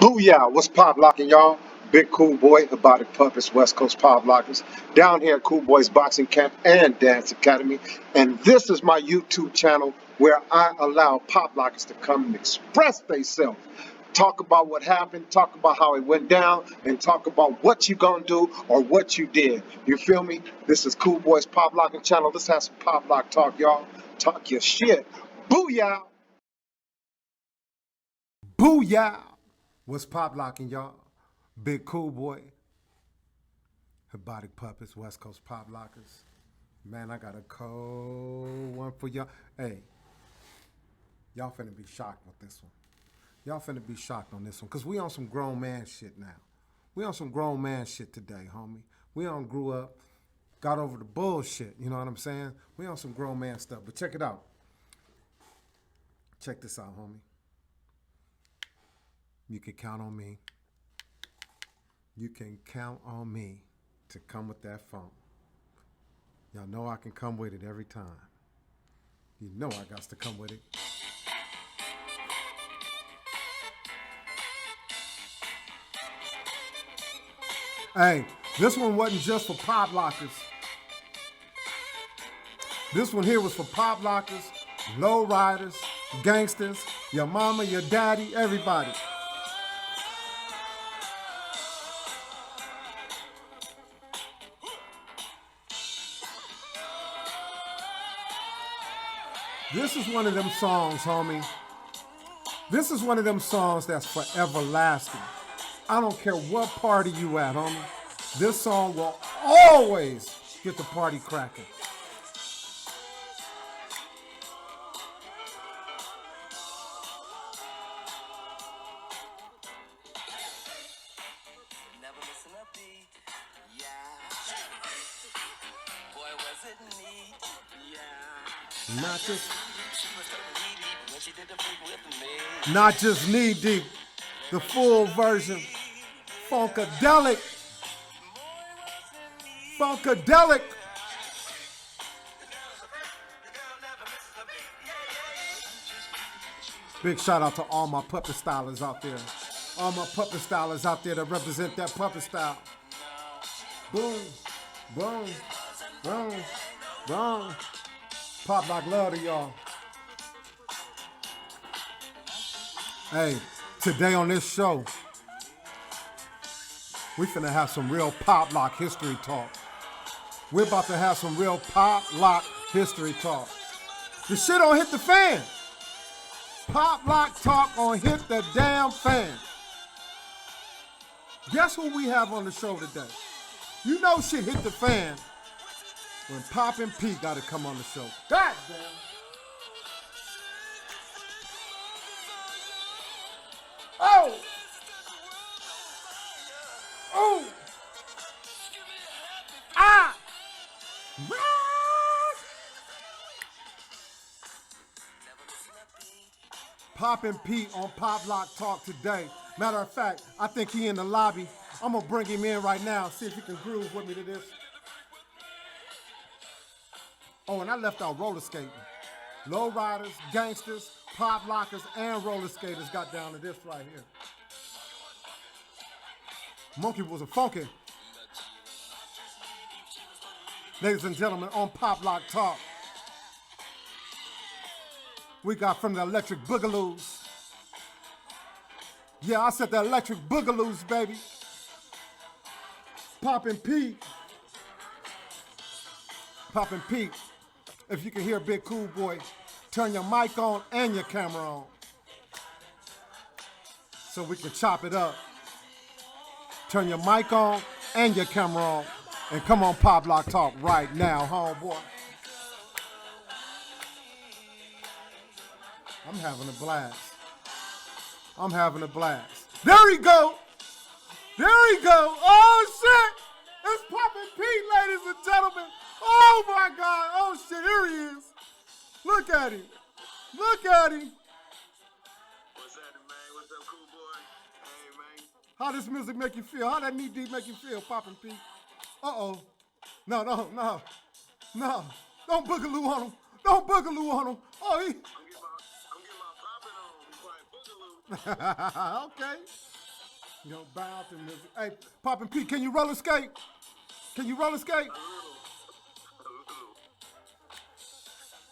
Booyah! What's pop locking, y'all? Big Cool Boy, Robotic Puppets, West Coast Pop Lockers, down here at Cool Boys Boxing Camp and Dance Academy. And this is my YouTube channel where I allow pop lockers to come and express themselves. Talk about what happened, talk about how it went down, and talk about what you gonna do or what you did. You feel me? This is Cool Boys Pop Locking channel. Let's have some pop lock talk, y'all. Talk your shit. Booyah! Booyah! What's pop locking, y'all? Big Cool Boy, Robotic Puppets, West Coast Pop Lockers. Man, I got a cold one for y'all. Hey, y'all finna be shocked with this one. Y'all finna be shocked on this one, because we on some grown man shit now. We on some grown man shit today, homie. We on grew up, got over the bullshit, you know what I'm saying? We on some grown man stuff, but check it out. Check this out, homie. You can count on me. You can count on me to come with that phone. Y'all know I can come with it every time. You know I got to come with it. Hey, this one wasn't just for pop lockers. This one here was for pop lockers, low riders, gangsters, your mama, your daddy, everybody. This is one of them songs, homie. This is one of them songs that's forever lasting. I don't care what party you at, homie. This song will always get the party cracking. Never missing a beat, yeah. Boy, was it neat, yeah. Not just She was so needy when she did the freak with me. Not just knee deep, the full version. Funkadelic. Funkadelic. Big shout out to all my puppet stylers out there. All my puppet stylers out there that represent that puppet style. Boom, boom, boom, boom. Pop like love to y'all. Hey, today on this show, we finna have some real pop lock history talk. We're about to have some real pop lock history talk. The shit don't hit the fan. Pop lock talk on hit the damn fan. Guess who we have on the show today? You know shit hit the fan when Popin Pete gotta come on the show. God damn. Oh! Oh! Ah! Popin Pete on Pop Lock Talk today. Matter of fact, I think he in the lobby. I'm gonna bring him in right now, see if he can groove with me to this. Oh, and I left out roller skating. Low riders, gangsters, pop lockers, and roller skaters got down to this right here. Monkey was a funky. Ladies and gentlemen, on Pop Lock Talk, we got from the Electric Boogaloos. Yeah, I said the Electric Boogaloos, baby. Popin Pete. Popin Pete. If you can hear Big Cool Boy, turn your mic on and your camera on so we can chop it up. Turn your mic on and your camera on and come on Pop Lock Talk right now, homeboy. I'm having a blast. I'm having a blast. There he go. There he go. Oh, shit. It's Popin Pete, ladies and gentlemen. Oh, my God. Oh, shit. Here he is. Look at him. Look at him. What's happening, man? What's up, cool boy? Hey, man. How this music make you feel? How that knee deep make you feel, Popin Pete? Uh-oh. No. Don't boogaloo on him. Don't boogaloo on him. Oh, he... I'm getting my poppin' on before I boogaloo. Okay. You know, bound to music. Hey, Popin Pete, can you roller skate? Can you roller skate? A little. A little.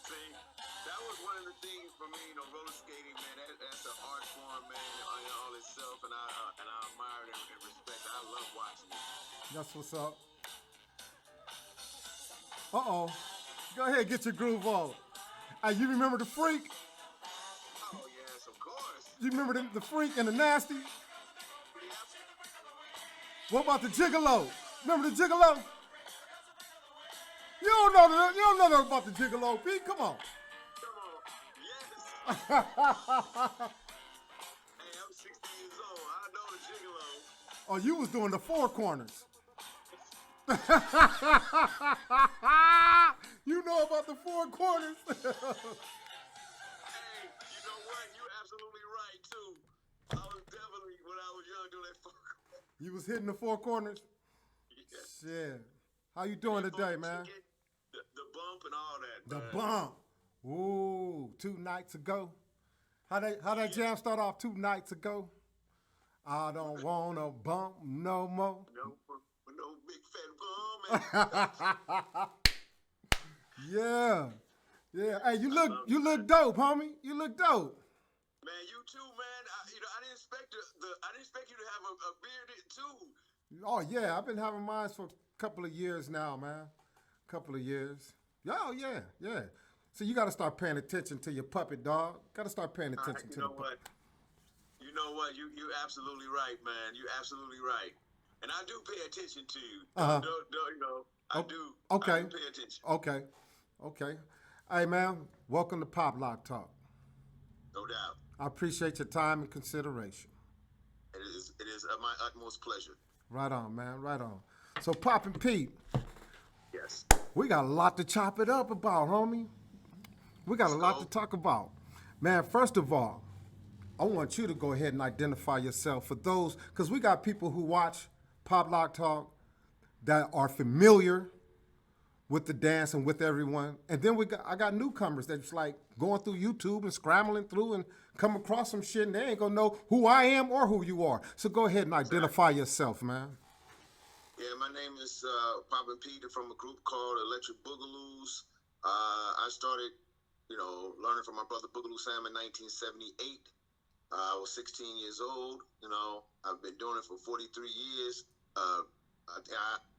See, that was one of the things for me, you know, roller skating, man. That's an art form, man, in all itself, and I admire it and respect it. I love watching it. That's what's up. Uh-oh. Go ahead, get your groove on. Hey, you remember the freak? Oh yes, of course. You remember the freak and the nasty? Yep. What about the gigolo? Remember the gigolo? You don't know nothing about the gigolo, Pete. Come on. Come on. Yes. Hey, I'm 60 years old. I know the gigolo. Oh, you was doing the four corners. You know about the four corners. Hey, you know what? You're absolutely right too. I was definitely when I was young doing that fuck. You was hitting the four corners? Yes. Shit. How you doing today, man? The bump and all that. The man. bump. Ooh, 2 nights ago. How that jam start off 2 nights ago? I don't wanna bump no more. No big fat bum. Yeah. Yeah. Hey, you look dope, homie. You look dope. Man, you too, man. I didn't expect you to have a beard too. Oh yeah, I've been having mine for a couple of years now, man. Couple of years. Oh yeah, yeah. So you got to start paying attention to your puppet, dog. Got to start paying attention to the puppet. You know what? You're absolutely right, man. You're absolutely right. And I do pay attention to you. Uh-huh. You know, I do. Okay. I do pay attention. Okay. Hey, man, welcome to Pop Lock Talk. No doubt. I appreciate your time and consideration. It is my utmost pleasure. Right on, man. Right on. So, Popin Pete, Yes. we got a lot to chop it up about, homie. We got a lot to talk about. Man, first of all, I want you to go ahead and identify yourself for those, because we got people who watch Pop Lock Talk that are familiar with the dance and with everyone. And then I got newcomers that's like going through YouTube and scrambling through and come across some shit and they ain't gonna know who I am or who you are. So go ahead and identify yourself, man. Yeah, my name is Popin Pete from a group called Electric Boogaloos. I started, learning from my brother Boogaloo Sam in 1978. I was 16 years old. I've been doing it for 43 years. I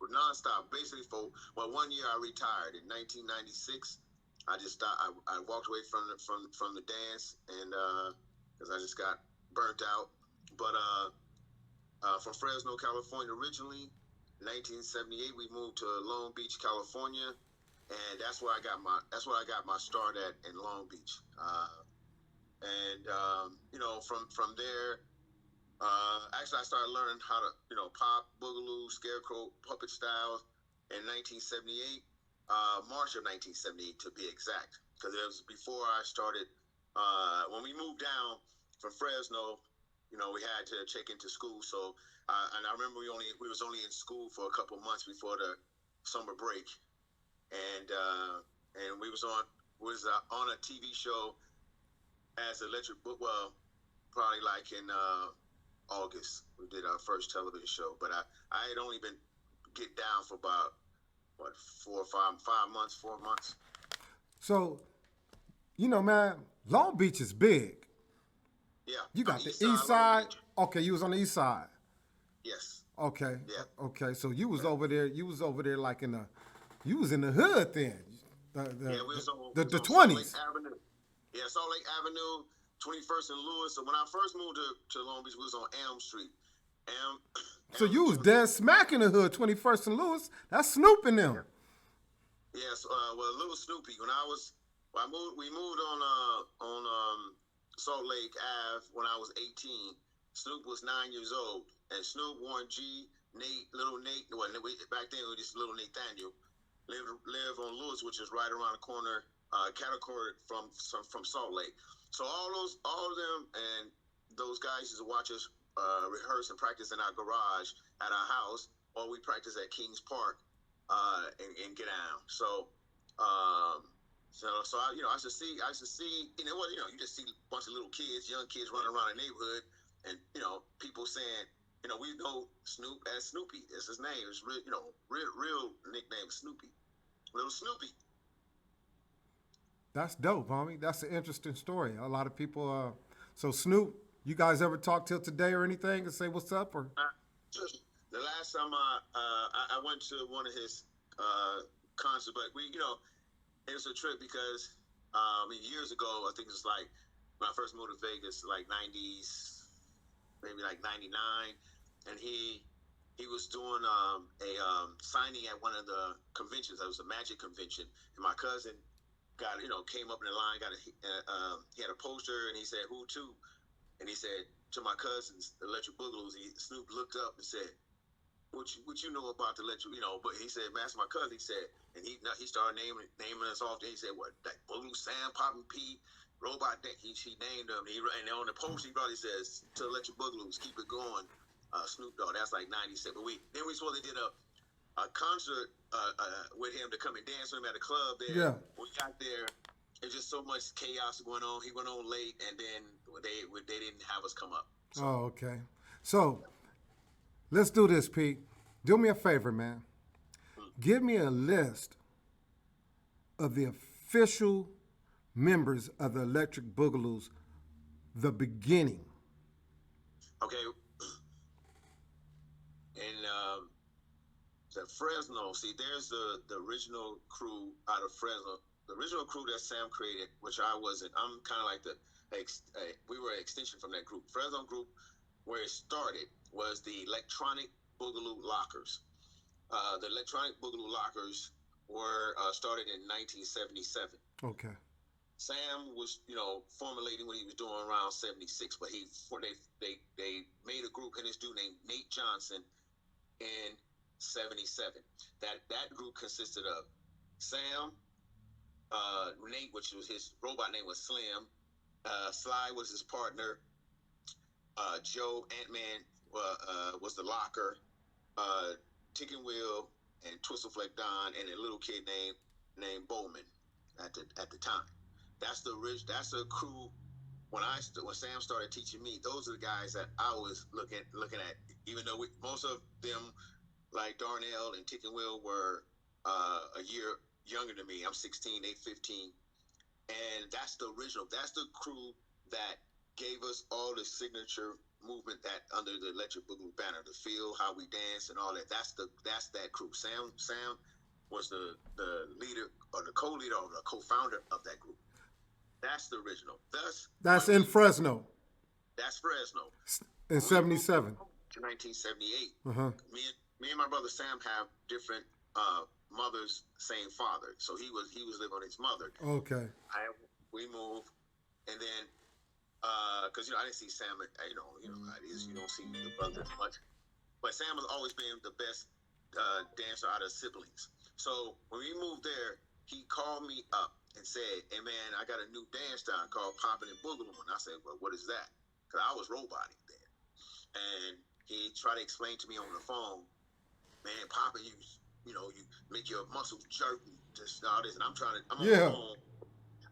nonstop. Basically, for 1 year I retired in 1996. I just stopped. I walked away from the dance, and because I just got burnt out. But from Fresno, California, originally, 1978 we moved to Long Beach, California, and that's where I got my start at in Long Beach. From there. Actually, I started learning how to, pop, boogaloo, scarecrow, puppet styles in 1978, March of 1978 to be exact, because it was before I started. When we moved down from Fresno, we had to check into school. So, and I remember we was only in school for a couple months before the summer break, and we was on a TV show as Electric Book. Well, probably like in August, we did our first television show, but I had only been get down for about 4 months. So, man, Long Beach is big. Yeah. You got the east side. Okay, you was on the east side. Yes. Okay. Yeah. Okay, so you was over there. You was over there like you was in the hood then. We was on the 20s. Salt Lake Avenue. Yeah, Salt Lake Avenue, 21st and Lewis. So when I first moved to Long Beach, we was on Elm Street. So you was dead smack in the hood, 21st and Lewis. That's Snoop in them. Yes, Little Snoopy. We moved on Salt Lake Ave when I was 18. Snoop was 9 years old, and Snoop, Warren G, Little Nate. Well, back then it was just Little Nathaniel. Live on Lewis, which is right around the corner, category from Salt Lake. So all of them, and those guys used to watch us rehearse and practice in our garage at our house, or we practice at Kings Park and get down. So I used to see, you just see a bunch of little kids, young kids running around the neighborhood, and people saying, we know Snoop as Snoopy. That's his name. It's real, real nickname Snoopy, Little Snoopy. That's dope, homie. That's an interesting story. A lot of people. So Snoop, you guys ever talk till today or anything and say what's up or? The last time I went to one of his concerts, but it was a trip because years ago, I think it was like when I first moved to Vegas, like '90s, maybe like '99, and he was doing a signing at one of the conventions. It was a Magic convention, and my cousin came up in the line, he had a poster, and he said, "Who to?" And he said to my cousins, the Electric Boogaloos. Snoop looked up and said, "What you know about the Electric?" But he said, "Master, my cousin." He said, and he started naming us off. Then he said, "What? Like Boogaloo, Sam, Popin Pete, Robot Deck." He named them. And on the poster, he probably says, "To Electric Boogaloos, keep it going." Snoop Dogg. That's like '97. We supposed to did a concert with him to come and dance with him at a club there. Yeah. When we got there, there's just so much chaos going on. He went on late, and then they didn't have us come up. So. Oh, okay. So let's do this, Pete. Do me a favor, man. Give me a list of the official members of the Electric Boogaloos, the beginning. Okay. And the Fresno, there's the original crew out of Fresno. The original crew that Sam created, which I wasn't. I'm kind of like we were an extension from that group. Fresno group, where it started, was the Electronic Boogaloo Lockers. The Electronic Boogaloo Lockers were started in 1977. Okay. Sam was, formulating when he was doing around 76, but they made a group, and this dude named Nate Johnson in 77. That group consisted of Sam, Nate, which was his robot name was Slim, Sly was his partner, Joe Ant-Man was the locker, Tick and Wheel and Twistlefleck Don, and a little kid named Bowman at the time. That's a crew. When Sam started teaching me, those are the guys that I was looking at. Even though most of them, like Darnell and Tick and Will, were a year younger than me. I'm 16, they 15, and that's the original. That's the crew that gave us all the signature movement that under the Electric Boogaloo banner, the feel, how we dance, and all that. That's that crew. Sam was the leader or the co-leader or the co-founder of that group. That's the original. That's in Fresno. That's Fresno. In 77. To 1978. Uh-huh. Me and my brother Sam have different mothers, same father. So he was living with his mother. Okay. We moved, and then because I didn't see Sam. How it is. You don't see the brother as much. But Sam has always been the best dancer out of siblings. So when we moved there, he called me up and said, "Hey man, I got a new dance style called Popin and Boogaloo." And I said, "Well, what is that?" Because I was robotic then. And he tried to explain to me on the phone, "Man, Popin, you make your muscles jerk and just all this." And I'm on the phone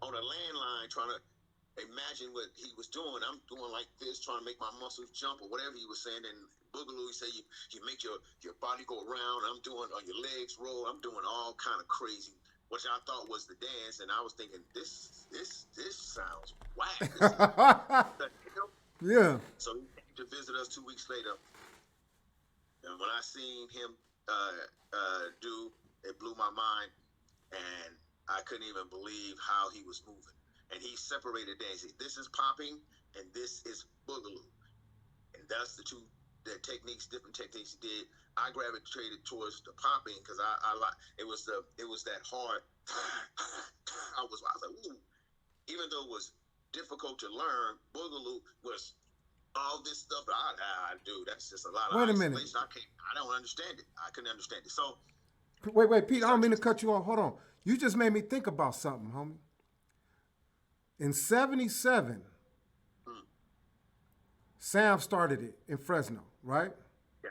on a landline trying to imagine what he was doing. I'm doing like this, trying to make my muscles jump or whatever he was saying. And Boogaloo, he said, you make your body go around. I'm doing, or your legs roll. I'm doing all kind of crazy, which I thought was the dance. And I was thinking, this sounds whack. Yeah. So he came to visit us 2 weeks later. And when I seen him do, it blew my mind. And I couldn't even believe how he was moving. And he separated dancing. This is popping, and this is boogaloo. And that's the different techniques he did. I gravitated towards the popping because I like it was that hard. I was like, ooh. Even though it was difficult to learn, boogaloo was all this stuff. Dude, that's just a lot of isolation. Minute. I don't understand it. I couldn't understand it. So wait, Pete. I don't mean to cut you off. Hold on. You just made me think about something, homie. In 77, Sam started it in Fresno, right? Yeah.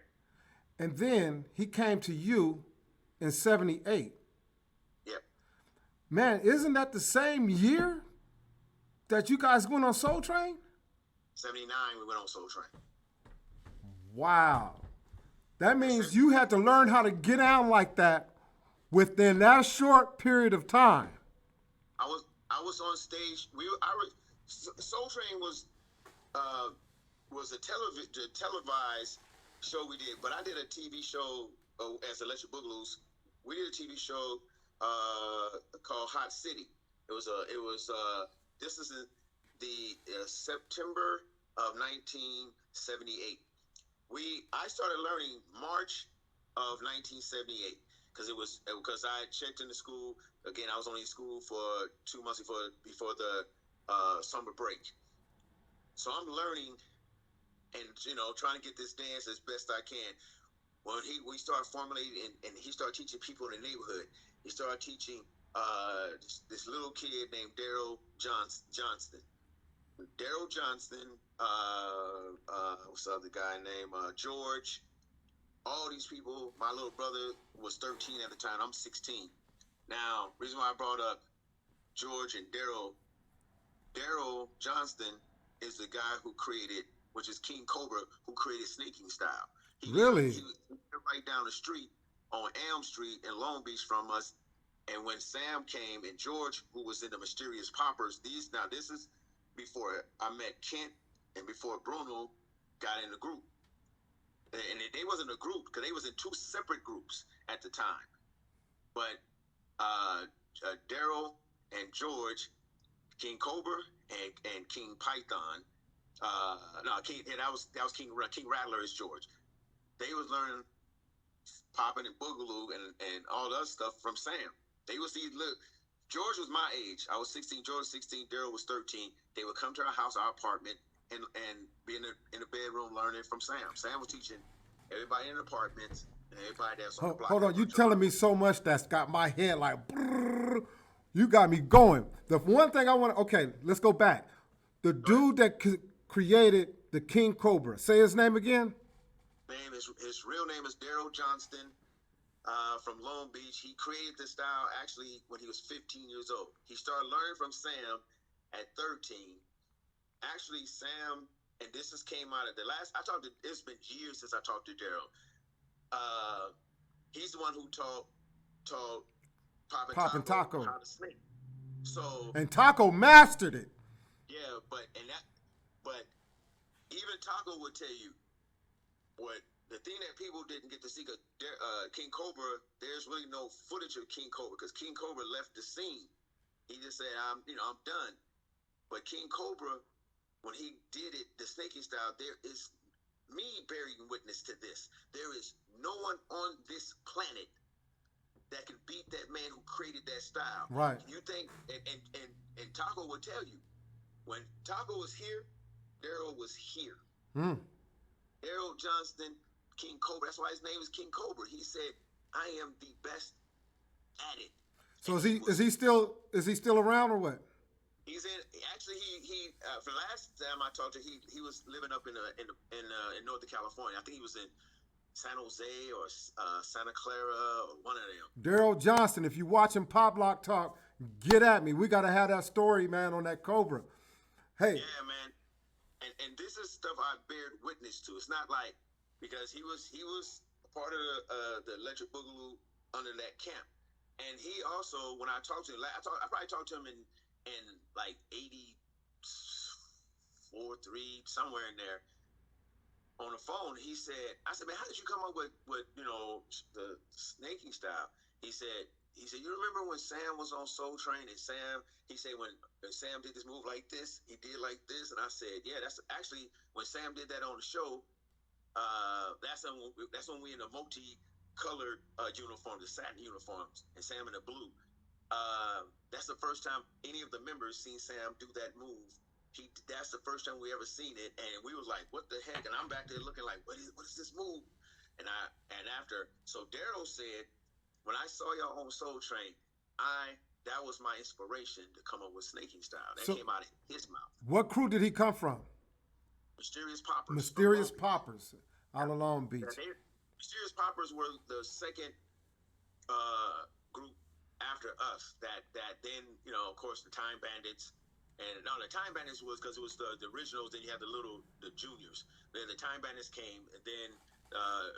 And then he came to you in 78. Yeah. Man, isn't that the same year that you guys went on Soul Train? 79, we went on Soul Train. Wow. That means you had to learn how to get down like that within that short period of time. I was on stage. Soul Train was a televised show we did, but I did a TV show as Electric Boogaloos. We did a TV show called Hot City. This is in the September of 1978. I started learning March of 1978 because I checked into school again. I was only in school for 2 months before the summer break, so I'm learning and trying to get this dance as best I can. When we started formulating and he started teaching people in the neighborhood, he started teaching this little kid named Daryl Johnston. Daryl Johnston, what's the other guy named George. All these people. My little brother was 13 at the time. I'm 16. Now, reason why I brought up George and Daryl Johnston is the guy who created, which is King Cobra, who created snaking style. Really? He was right down the street on Elm Street in Long Beach from us. And when Sam came and George, who was in the Mysterious Poppers, this is before I met Kent and before Bruno got in the group. And they wasn't a group because they was in two separate groups at the time. But Daryl and George, King Cobra and King Python. That was King Rattler is George. They was learning Popin and Boogaloo and all the other stuff from Sam. They would see, look, George was my age. I was 16, George was 16, Daryl was 13. They would come to our house, our apartment, and be in the bedroom learning from Sam. Sam was teaching everybody in the apartments and everybody that's on the block. Hold on, you telling me so much that's got my head like, brrr, you got me going. The one thing I want to, okay, let's go back. The dude that created the King Cobra, say his name again? His real name is Daryl Johnston. From Long Beach. He created this style actually when he was 15 years old. He started learning from Sam at 13. Actually, Sam, and came out of it's been years since I talked to Daryl. He's the one who taught Pop and Taco how to snake. And Taco mastered it. Yeah, but even Taco would tell you what the thing that people didn't get to see, King Cobra, there's really no footage of King Cobra because King Cobra left the scene. He just said, I'm done. But King Cobra, when he did it, the snaking style, there is me bearing witness to this. There is no one on this planet that can beat that man who created that style. Right. You think, and Taco will tell you, when Taco was here, Daryl was here. Daryl Johnston, King Cobra. That's why his name is King Cobra. He said, "I am the best at it." So is he still around or what? He's in. Actually, he for the last time I talked to him, he was living up in Northern California. I think he was in San Jose or Santa Clara or one of them. Daryl Johnston, if you watching Pop Lock Talk, get at me. We gotta have that story, man, on that Cobra. Hey. Yeah, man. And this is stuff I bared witness to. It's not like because he was a part of the Electric Boogaloo under that camp, and he also when I talked to him, I probably talked to him in like 84, 3 somewhere in there on the phone. I said, man, how did you come up with the snaking style? He said, you remember when Sam was on Soul Train and he said when Sam did this move like this, he did like this, and I said, yeah, that's actually when Sam did that on the show. That's when we in a multi-colored uniform, the satin uniforms, and Sam in the blue. That's the first time any of the members seen Sam do that move. That's the first time we ever seen it, and we was like, what the heck? And I'm back there looking like, what is this move? So Daryl said, when I saw y'all on Soul Train, that was my inspiration to come up with snaking style. That came out of his mouth. What crew did he come from? Mysterious Poppers. Mysterious Poppers out of Long Beach. Mysterious Poppers were the second group after us. That then, of course, the Time Bandits And now the Time Bandits was because it was the originals. Then you had the juniors. Then the Time Bandits came, and then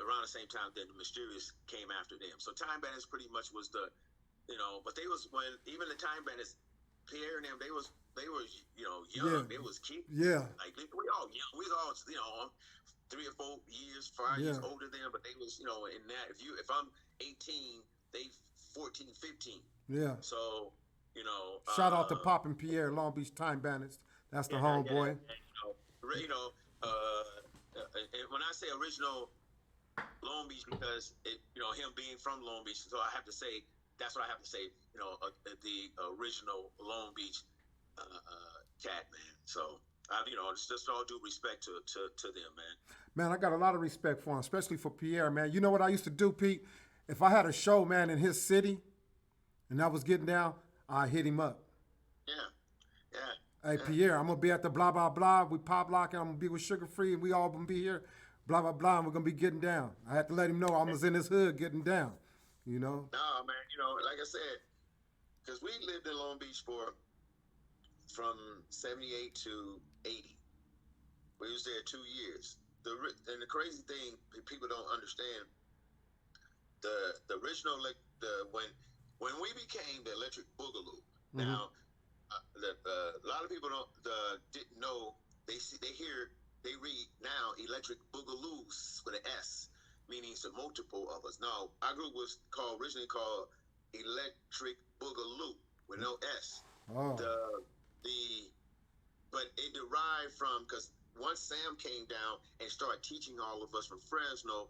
around the same time, then the Mysterious came after them. So Time Bandits pretty much was but they was when even the Time Bandits, Pierre and them, they was young. Yeah. They was kids. Yeah. Like we all young. We was all 3 or 4 years, 5 years Yeah. older than them. But they was in that if I'm 18, they 14, 15. Yeah. So. Shout out to Popin Pierre, Long Beach Time Bandits. That's the homeboy. And when I say original Long Beach, because him being from Long Beach, so I have to say that's what I have to say. The original Long Beach cat, man. So just all due respect to them, man. Man, I got a lot of respect for him, especially for Pierre, man. You know what I used to do, Pete? If I had a show, man, in his city, and I was getting down, I hit him up. Yeah. Hey, Pierre, I'm going to be at the blah, blah, blah. We pop locking. I'm going to be with Sugar Free, and we all going to be here. Blah, blah, blah, and we're going to be getting down. I had to let him know I was in his hood getting down, No, man, like I said, because we lived in Long Beach from 78 to 80. We was there 2 years. And the crazy thing, people don't understand, the original, when we became the Electric Boogaloo, now, a lot of people didn't know. They read now Electric Boogaloos with an S, meaning it's a multiple of us. No, our group was originally called Electric Boogaloo with no S. Oh. But it derived from, because once Sam came down and started teaching all of us from Fresno,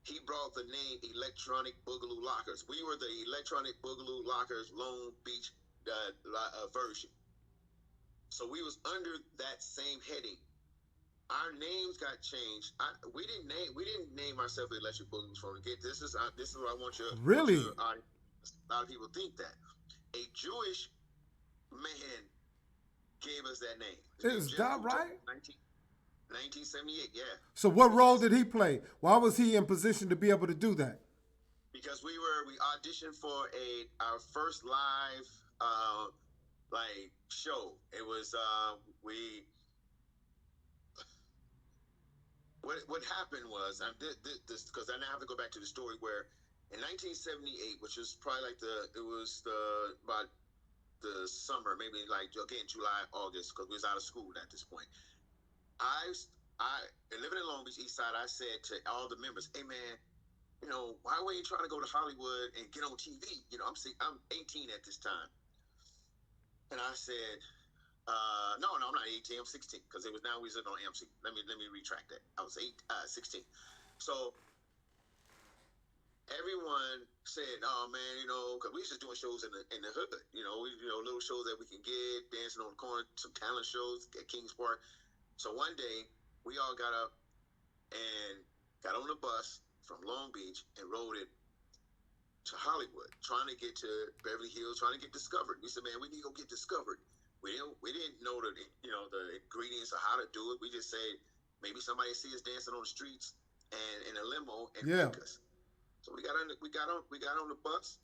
he brought the name Electronic Boogaloo Lockers. We were the Electronic Boogaloo Lockers Long Beach version. So we was under that same heading. Our names got changed. We didn't name ourselves Electric Boogaloos from the get. This is what I want you. Really? A lot of people think that a Jewish man gave us that name. Is that right? 1978, yeah. So what role did he play? Why was he in position to be able to do that? Because we auditioned for our first live show. It was what happened was this because I now have to go back to the story where in 1978, which was probably about the summer, maybe again July, August, because we was out of school at this point. I living in Long Beach East Side, I said to all the members, "Hey man, why were you trying to go to Hollywood and get on TV? I'm 18 at this time." And I said, no, I'm not 18. I'm 16 because we was on AMC. Let me retract that. I was 16. So everyone said, "Oh man, because we was just doing shows in the hood. Little shows that we can get, dancing on the corner, some talent shows at Kings Park." So one day we all got up and got on the bus from Long Beach and rode it to Hollywood, trying to get to Beverly Hills, trying to get discovered. We said, "Man, we need to go get discovered." We didn't know the ingredients of how to do it. We just said maybe somebody see us dancing on the streets and in a limo and pick us. So we got on the bus,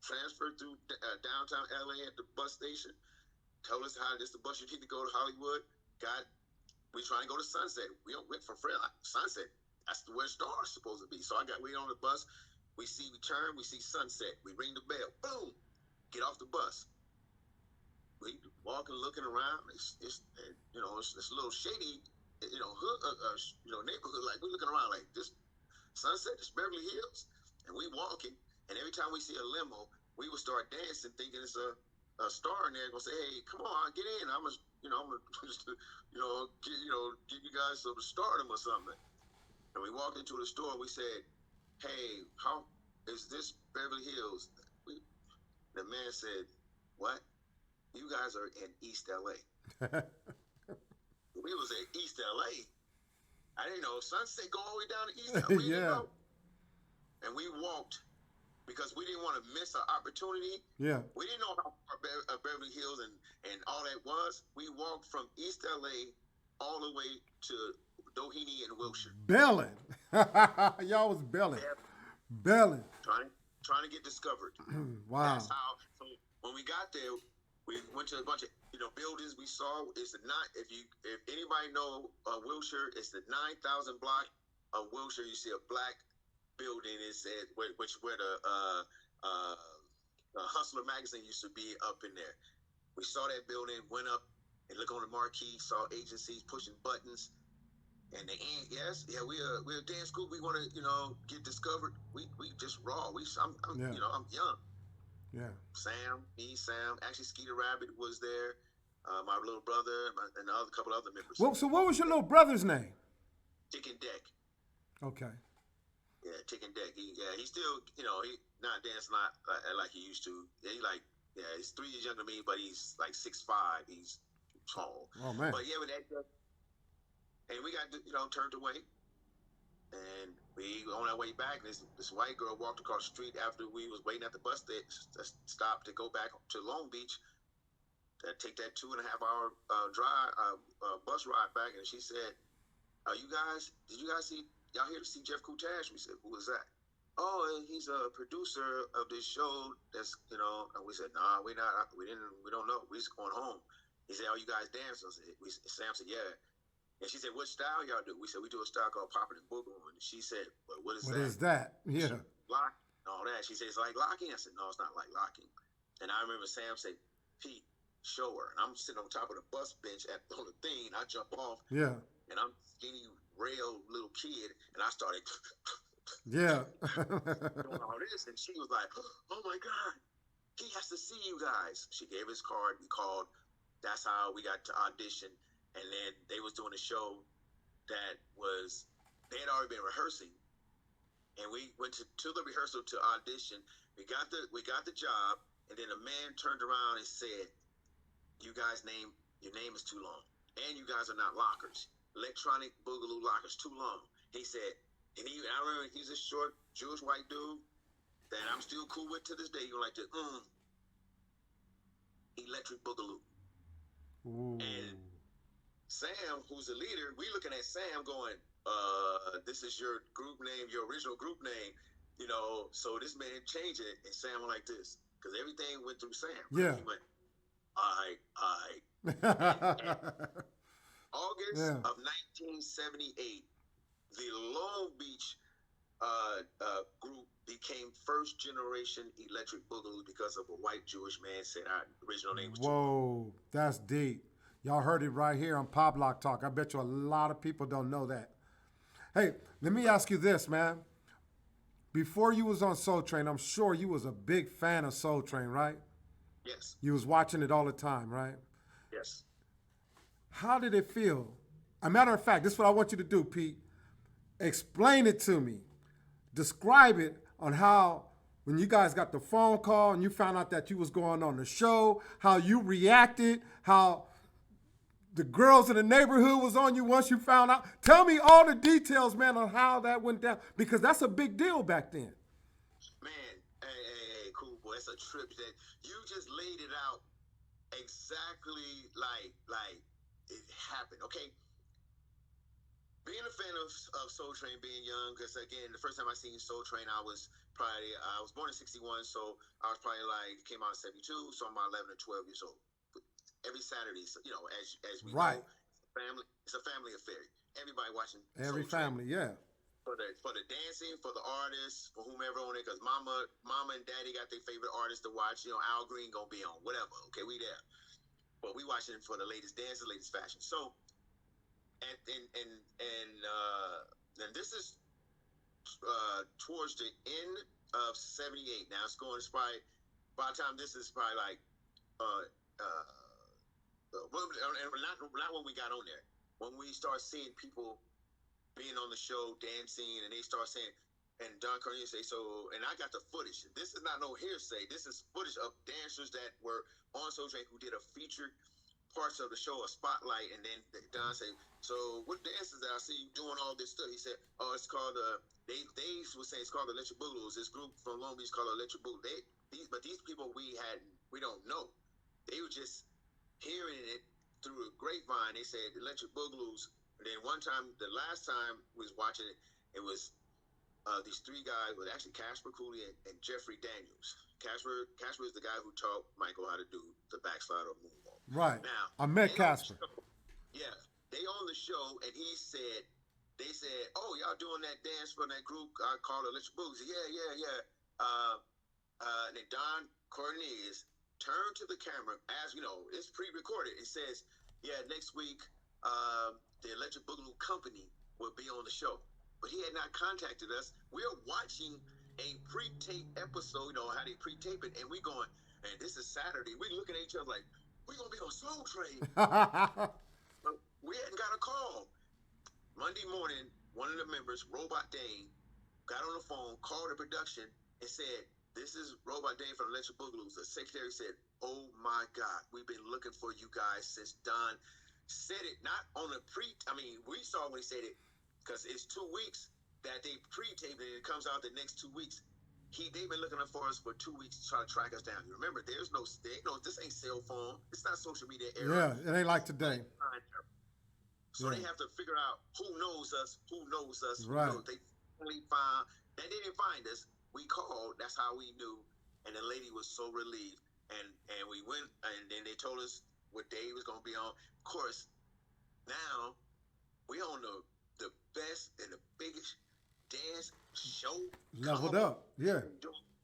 transferred through downtown LA at the bus station. Told us how this the bus you need to go to Hollywood. We trying to go to Sunset. We went from Sunset. That's where Star's supposed to be. So we on the bus. We turn. We see Sunset. We ring the bell. Boom. Get off the bus. We walking, looking around. It's a little shady, hood, neighborhood. Like we looking around like this Sunset, this Beverly Hills, and we walking. And every time we see a limo, we would start dancing, thinking it's a star in there. Gonna say, "Hey, come on, get in. I'm gonna just, give you guys some stardom or something." And we walked into the store. We said, "Hey, how is this Beverly Hills?" The man said, "What? You guys are in East LA." We was at East LA. I didn't know Sunset go all the way down to East LA. Yeah. And we walked because we didn't want to miss an opportunity. Yeah. We didn't know how far Beverly Hills and all that was. We walked from East LA all the way to Doheny and Wilshire. Belling. Y'all was belling. Belling. Trying to get discovered. Wow. That's how. So when we got there, We went to a bunch of buildings. We saw it's the not if anybody know Wilshire, it's the 9,000 block of Wilshire. You see a black building. It said where the Hustler magazine used to be up in there. We saw that building, went up and looked on the marquee, saw agencies pushing buttons. And we're a dance group. We want to, get discovered. We just raw. I'm young. Yeah. Sam. Actually, Skeeter Rabbit was there. My little brother and a couple other members. Well, so what was your little brother's name? Tick and Deck. Okay. Yeah, Tick and Deck. He still, he not dancing like he used to. He's 3 years younger than me, but he's like 6'5". He's tall. Oh man. But yeah, with that, and we got turned away. And we on our way back, this white girl walked across the street after we was waiting at the bus stop to go back to Long Beach. To take that 2.5 hour bus ride back, and she said, did you guys see? Y'all here to see Jeff Kutash? We said, who is that? Oh, he's a producer of this show. That's and we said, nah, we not. We don't know. We just going home. He said, oh, you guys dance? Sam said, yeah. And she said, what style y'all do? We said, we do a style called Popin Boogaloo. And she said, well, what is that? What is that? Yeah. Lock and all that. She said, it's like locking. I said, no, it's not like locking. And I remember Sam said, Pete, show her. And I'm sitting on top of the bus bench on the thing. I jump off. Yeah. And I'm skinny, rail little kid. And I started yeah. doing all this. And she was like, oh my God, he has to see you guys. She gave his card. We called. That's how we got to audition. And then they was doing a show that they had already been rehearsing. And we went to the rehearsal to audition. We got the job. And then a man turned around and said, your name is too long. And you guys are not lockers. Electronic Boogaloo lockers, too long. He said, I remember he's a short Jewish white dude that I'm still cool with to this day. You're like the Electric Boogaloo. Ooh. And Sam, who's the leader, we looking at Sam going, this is your group name, your original group name, so this man changed it, and Sam went like this, because everything went through Sam. Yeah. He went, and August of 1978, the Long Beach group became first generation Electric Boogaloo because of a white Jewish man said our original name was Whoa, that's deep. Y'all heard it right here on Pop Lock Talk. I bet you a lot of people don't know that. Hey, let me ask you this, man. Before you was on Soul Train, I'm sure you was a big fan of Soul Train, right? Yes. You was watching it all the time, right? Yes. How did it feel? A matter of fact, this is what I want you to do, Pete. Explain it to me. Describe it on how, when you guys got the phone call and you found out that you was going on the show, how you reacted, how the girls in the neighborhood was on you once you found out. Tell me all the details, man, on how that went down, because that's a big deal back then. Man, hey, cool boy. It's a trip that you just laid it out exactly like it happened. Okay. Being a fan of Soul Train, being young, because again, the first time I seen Soul Train, I was born in 61, so I was probably came out in 72, so I'm about 11 or 12 years old. Every Saturday, so, as we right. know, it's a family affair. Everybody watching Every Soul family, Train. yeah. For the dancing, for the artists, for whomever on it, because mama and daddy got their favorite artists to watch. Al Green gonna be on, whatever. Okay, we there. But we watching for the latest dance, the latest fashion. So, and this is towards the end of 78. Now it's probably, by the time this is probably not when we got on there. When we start seeing people being on the show, dancing, and they start saying, and Don Cornelius say, so, and I got the footage. This is not no hearsay. This is footage of dancers that were on Soul Train who did a featured parts of the show, a spotlight, and then Don said, so what dances that I see you doing all this stuff? He said, oh, it's called, they would say it's called the Electric Boogalooos. This group from Long Beach called Electric Boogaloo. But these people we don't know. They were just hearing it through a grapevine. They said Electric Boogalooos. And then one time, the last time we was watching it, it was these three guys, well, actually Casper Cooley and Jeffrey Daniels. Casper is the guy who taught Michael how to do the backslide or moonwalk. Right. Now, I met Casper. Yeah, they on the show, and they said, oh, y'all doing that dance from that group called Electric Boogaloos? Yeah. And then Don Cornelius turned to the camera, as you know, it's pre-recorded. It says, yeah, next week, the Electric Boogaloo Company will be on the show. But he had not contacted us. We're watching a pre-tape episode, you know, how they pre-tape it, and we going, and this is Saturday. We looking at each other like, we're going to be on Soul Train. But we hadn't got a call. Monday morning, one of the members, Robot Dane, got on the phone, called the production, and said, this is Robot Dane from Electric Boogaloos. The secretary said, oh my God, we've been looking for you guys since Don said it, not on a we saw when he said it, because it's 2 weeks that they pre-taped it, and it comes out the next 2 weeks. They've been looking for us for 2 weeks to try to track us down. You remember, this ain't cell phone. It's not social media era. Yeah, it ain't like today. So they have to figure out who knows us. Right. They finally found, they didn't find us. We called. That's how we knew. And the lady was so relieved. And we went, and then they told us what day was going to be on. Of course, now we on the best and the biggest dance show. Leveled up. Yeah.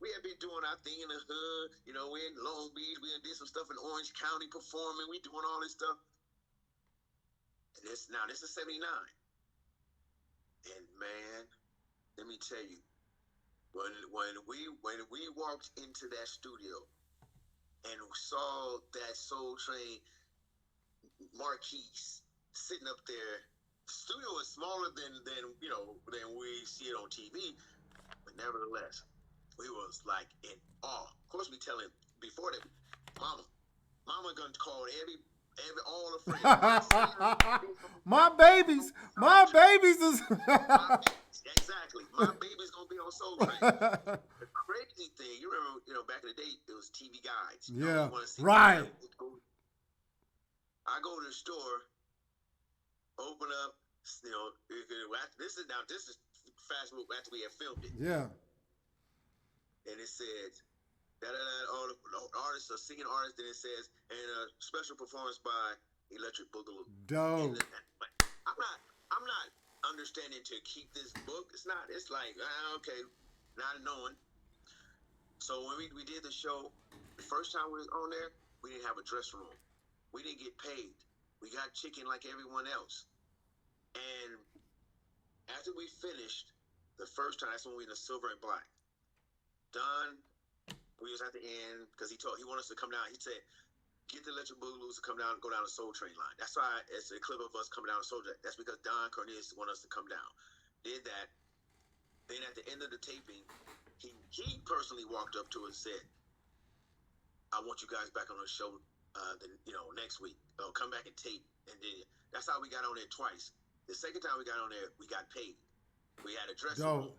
We have been doing our thing in the hood. You know, we're in Long Beach. We did some stuff in Orange County performing. We doing all this stuff. And this is 79. And man, let me tell you, when we walked into that studio and saw that Soul Train marquise sitting up there, the studio is smaller than we see it on TV, but nevertheless, we was like in awe. Of course, we telling before that, Mama gonna call all the friends. My babies is exactly. My baby's gonna be on Soul Train. The crazy thing, you remember, back in the day, it was TV guides. Yeah, right. I go to the store, open up, this is fast move after we had filmed it. Yeah. And it says, all the artists are singing artists, then it says, and a special performance by Electric Boogaloo. Dope. I'm not understanding to keep this book. It's like, okay, not knowing. So when we did the show, the first time we was on there, we didn't have a dress room. We didn't get paid. We got chicken like everyone else. And after we finished the first time, that's when we were in the silver and black. Don, we was at the end because he wanted us to come down. He said, get the Electric Boogaloos to come down and go down the Soul Train line. That's why it's a clip of us coming down the Soul Train. That's because Don Cornelius wanted us to come down. Did that. Then at the end of the taping, he personally walked up to us and said, I want you guys back on the show next week. Come back and tape. And then that's how we got on there twice. The second time we got on there, we got paid. We had a dressing room.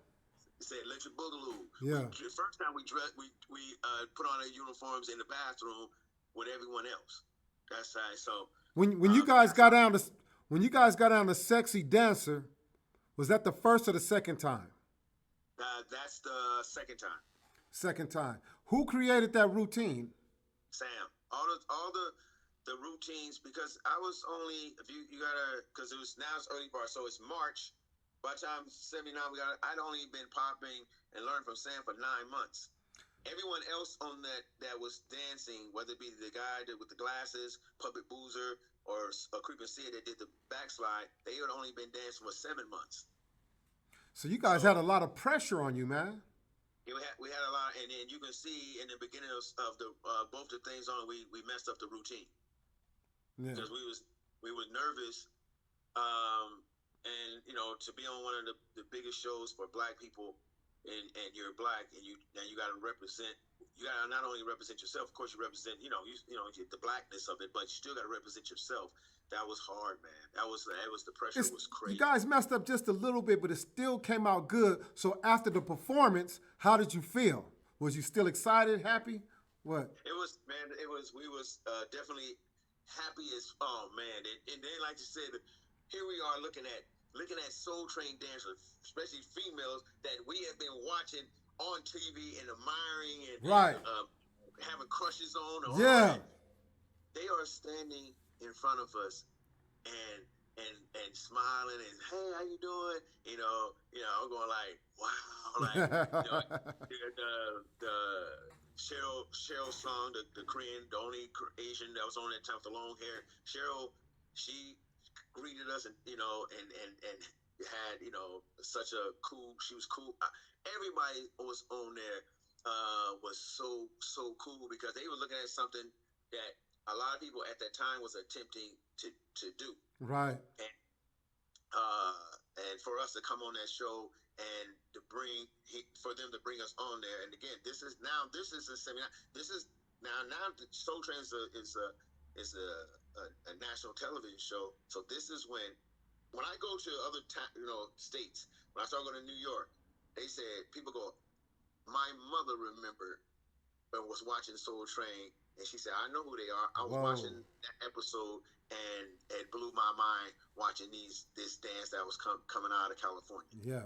It said Electric Boogaloo. Yeah. The first time we put on our uniforms in the bathroom with everyone else. That's right. So when you guys got down to Sexy Dancer, was that the first or the second time? That's the second time. Second time. Who created that routine? Sam. All the routines, because I was only, if you gotta, because now it's early part, so it's March. By the time 79, I'd only been popping and learning from Sam for 9 months. Everyone else on that was dancing, whether it be the guy with the glasses, Puppet Boozer, or a Creepin' Sid that did the backslide, they had only been dancing for 7 months. So you guys had a lot of pressure on you, man. We had a lot, and then you can see in the beginning of the both the things on, we messed up the routine because we was nervous, and to be on one of the biggest shows for Black people, and you're Black, and you got to represent. You got to not only represent yourself, of course, you represent the Blackness of it, but you still got to represent yourself. That was hard, man. That was the pressure was crazy. You guys messed up just a little bit, but it still came out good. So after the performance, how did you feel? Was you still excited, happy? What? It was, man. We was definitely happy as, oh man. And then, like you said, here we are looking at looking at Soul Train dancers, especially females that we have been watching on TV and admiring and Right. having crushes on. Yeah. They are standing in front of us and smiling and, hey, how you doing? I'm going like, wow, like the Cheryl song, the Korean, the only Asian that was on that time with the long hair. Cheryl, she greeted us and had such a cool. She was cool. Everybody was on there was so cool because they were looking at something that a lot of people at that time was attempting to do. Right. And for us to come on that show and for them to bring us on there. And again, this is a seminar. This is now the Soul Train is a national television show. So this is when I go to other states, when I start going to New York, they said, people go, my mother remembered and was watching Soul Train, and she said, I know who they are. I was watching that episode, and it blew my mind watching this dance that was coming out of California. Yeah.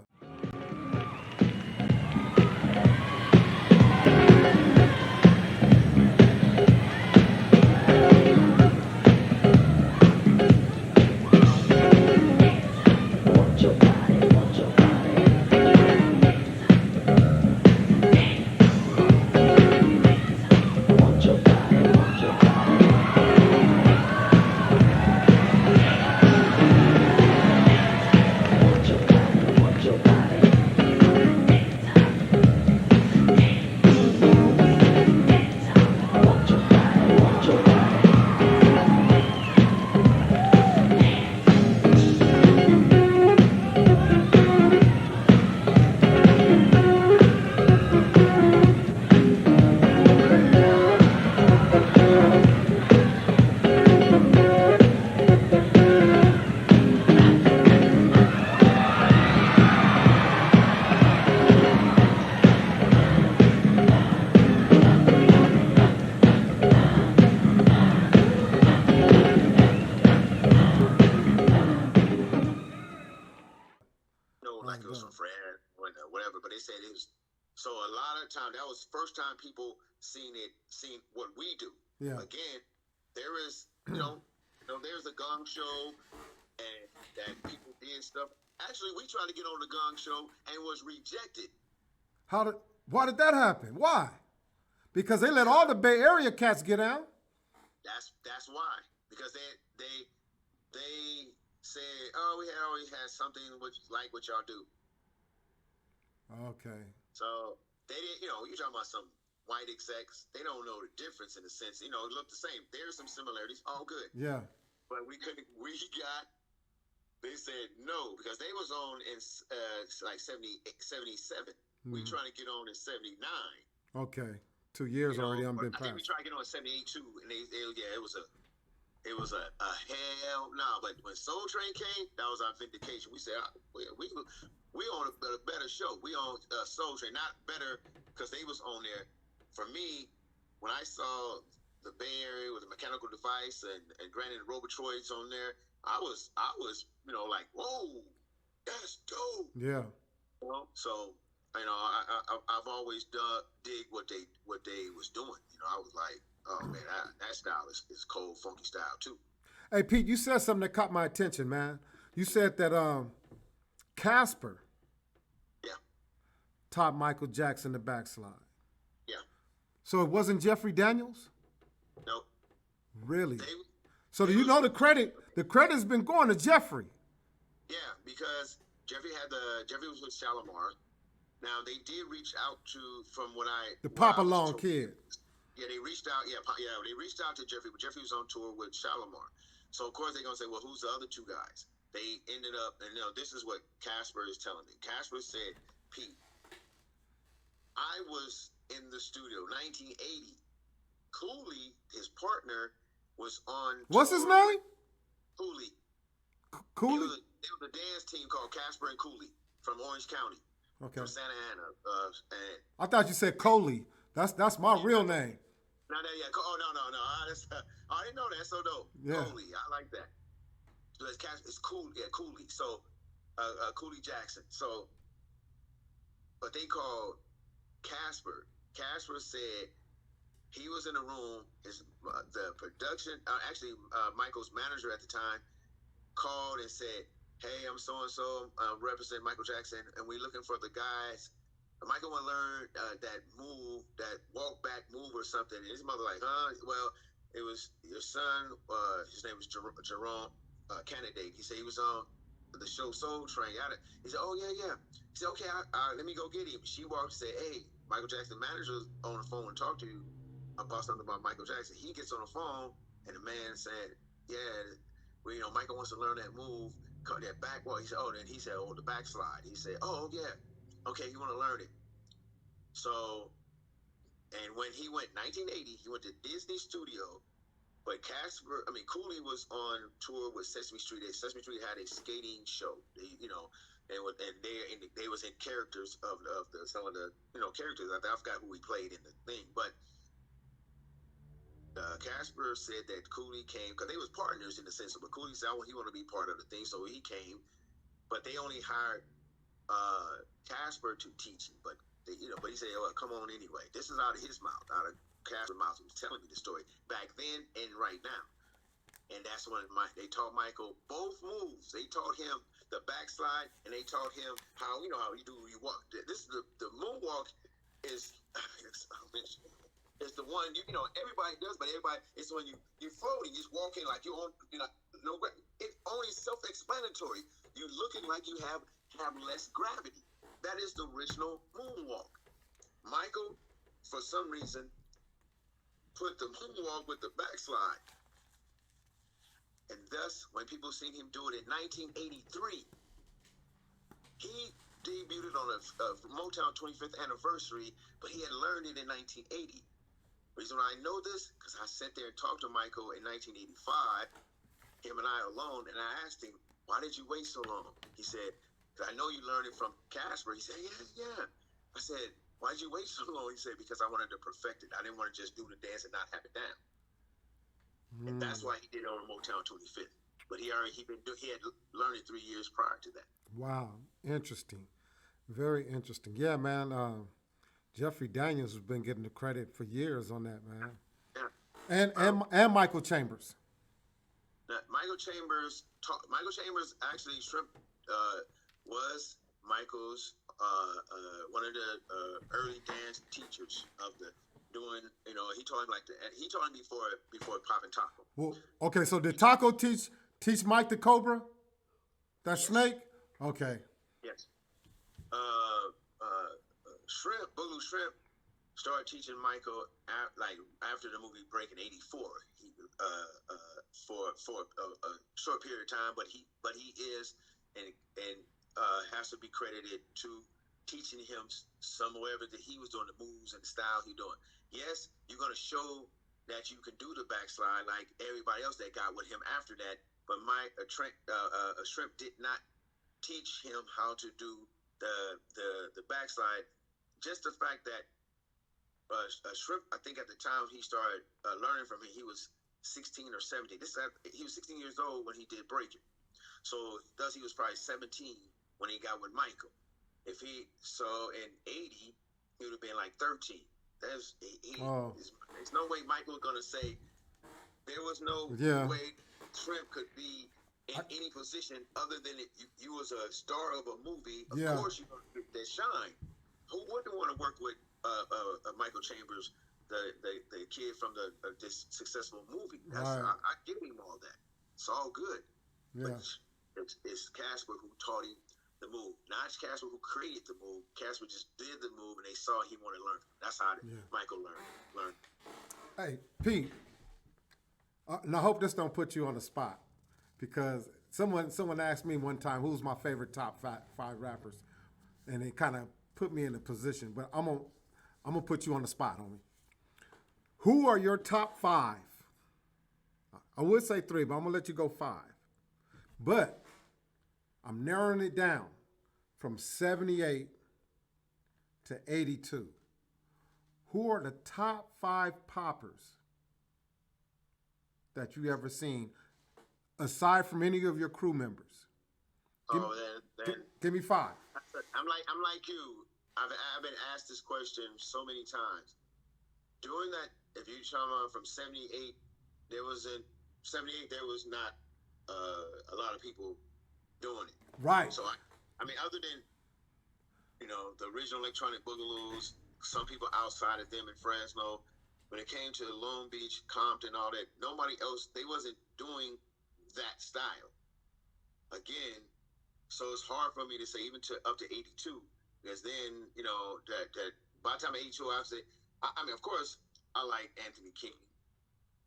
Like it was from Fred or whatever, but they said it was. So a lot of time, that was the first time people seen what we do. Yeah. Again, there is, there's a gong show and that people did stuff. Actually, we tried to get on the gong show and was rejected. Why did that happen? Why? Because they let all the Bay Area cats get out. That's why. Because they said, oh, we always had something like what y'all do. Okay. So they didn't, you're talking about some white execs. They don't know the difference in a sense. It looked the same. There's some similarities. All good. Yeah. But they said no because they was on in like 77. Mm-hmm. We trying to get on in 79. Okay. 2 years already been passed. I think we tried to get on in 78 too, and it was a hell no. But when Soul Train came, that was our vindication. We said we on a better show. We on Soul Train, not better because they was on there. For me, when I saw the Bay Area with the Mechanical Device and granted Robotroids on there, I was like, whoa, that's dope. Yeah. So I've always dig what they was doing. I was like, oh man, that style is cold, funky style too. Hey Pete, you said something that caught my attention, man. You said that Casper taught Michael Jackson the backslide. Yeah. So it wasn't Jeffrey Daniels? Nope. Really? So do you know the credit? The credit's been going to Jeffrey. Yeah, because Jeffrey was with Shalimar. Now they did reach out to the Papa Long kid. Yeah, they reached out. Yeah, they reached out to Jeffrey, but Jeffrey was on tour with Shalimar. So of course they're gonna say, well, who's the other two guys? They ended up, and this is what Casper is telling me. Casper said, Pete, I was in the studio, 1980. Cooley, his partner, was on. What's his name? Cooley. Cooley. It was a dance team called Casper and Cooley from Orange County. Okay. From Santa Ana. And I thought you said Coley. That's my real name. No. I didn't know that. So dope. Yeah. Cooley. I like that. So it's cool. Yeah, Cooley. So Cooley Jackson. So, but they called Casper. Casper said he was in the room. The production, Michael's manager at the time, called and said, "Hey, I'm so and so, represent Michael Jackson, and we're looking for the guys. Michael want to learn that move, that walk back move or something." And his mother like, "Huh? Well, it was your son. His name was Jerome Candidate. He said he was on the show Soul Train. He said, "Oh yeah." He said, "Okay, let me go get him." She walked and said, "Hey, Michael Jackson manager's on the phone and talk to you about something about Michael Jackson." He gets on the phone and the man said, "Yeah, well, Michael wants to learn that move, that back walk." He said, "Oh, the backslide." He said, "Oh yeah, okay, you want to learn it." So, and when he went 1980, he went to Disney Studio. But Cooley was on tour with Sesame Street. Sesame Street had a skating show. They was in characters of some of the characters. I forgot who he played in the thing, but Casper said that Cooley came because they was partners in the sense. But Cooley said he wanted to be part of the thing, so he came. But they only hired Casper to teach him. But he said, "Oh, come on anyway." This is out of his mouth, out of Casper's mouth. He was telling me the story back then and right now. And that's when they taught Michael both moves. They taught him the backslide, and they taught him how you walk. This is the moonwalk is it's the one everybody does, but it's when you're floating, you're walking like you're on no. It's only self-explanatory. You're looking like you have less gravity. That is the original moonwalk. Michael, for some reason, put the moonwalk with the backslide. And thus, when people seen him do it in 1983, he debuted on a Motown 25th anniversary, but he had learned it in 1980. The reason why I know this, because I sat there and talked to Michael in 1985, him and I alone, and I asked him, "Why did you wait so long?" He said, "I know you learned it from Casper." He said, "Yeah." I said, "Why did you wait so long?" He said, "Because I wanted to perfect it. I didn't want to just do the dance and not have it down." And that's why he did it on Motown 25th. But he had learned it 3 years prior to that. Wow, interesting, very interesting. Yeah, man. Jeffrey Daniels has been getting the credit for years on that, man. Yeah. And Michael Chambers. Michael Chambers actually Shrimp was Michael's one of the early dance teachers of the doing. He taught him before Popin Taco. Well, okay. So did Taco teach Mike the Cobra? That snake? Okay. Yes. Shrimp Boogaloo Shrimp started teaching Michael after the movie Break in '84. He for a short period of time, but he is and has to be credited to teaching him whatever that he was doing, the moves and the style he doing. Yes, you're gonna show that you can do the backslide like everybody else that got with him after that. But Shrimp did not teach him how to do the backslide. Just the fact that Shrimp, I think at the time he started learning from him, he was 16 or 17. He was 16 years old when he did Break It. So thus he was probably 17 when he got with Michael. In 80, he would have been like 13. There's no way Michael was gonna say there was no way Shrimp could be in any position other than if you was a star of a movie. Of course you're gonna get that shine. Who wouldn't want to work with Michael Chambers, the kid from this successful movie? I give him all that. It's all good. Yeah. But it's Casper who taught him the move. Not Casper who created the move. Casper just did the move, and they saw he wanted to learn. That's how Michael learned. Hey, Pete. And I hope this don't put you on the spot, because someone asked me one time who's my favorite top five rappers, and it kind of put me in a position. But I'm gonna put you on the spot, homie. Who are your top five? I would say three, but I'm gonna let you go five. But I'm narrowing it down from 78 to 82. Who are the top five poppers that you ever seen, aside from any of your crew members? Give, Oh, give me 5. I'm like you. I've been asked this question so many times. During that, if you talking about from '78, there wasn't '78. There was not a lot of people doing it. Right. So I mean, other than the original Electronic Boogaloos, some people outside of them in Fresno. When it came to Long Beach, Compton, all that, nobody else. They wasn't doing that style. Again, so it's hard for me to say even to up to '82, because then that by the time '82, I say, I mean, of course, I like Anthony King.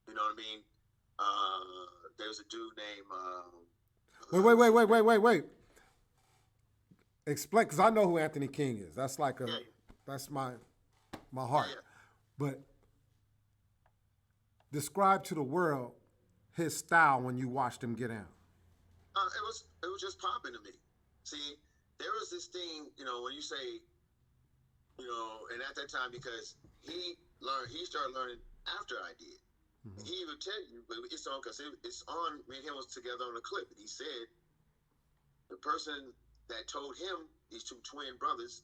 You know what I mean? There's a dude named. Wait. Explain, because I know who Anthony King is. That's like that's my heart. Yeah. But describe to the world his style when you watched him get down. It was just popping to me. See, there was this thing, when you say, and at that time, because he started learning after I did. Mm-hmm. And he would tell you, but it's on because it's on. Me and him was together on a clip, and he said the person that told him, these two twin brothers,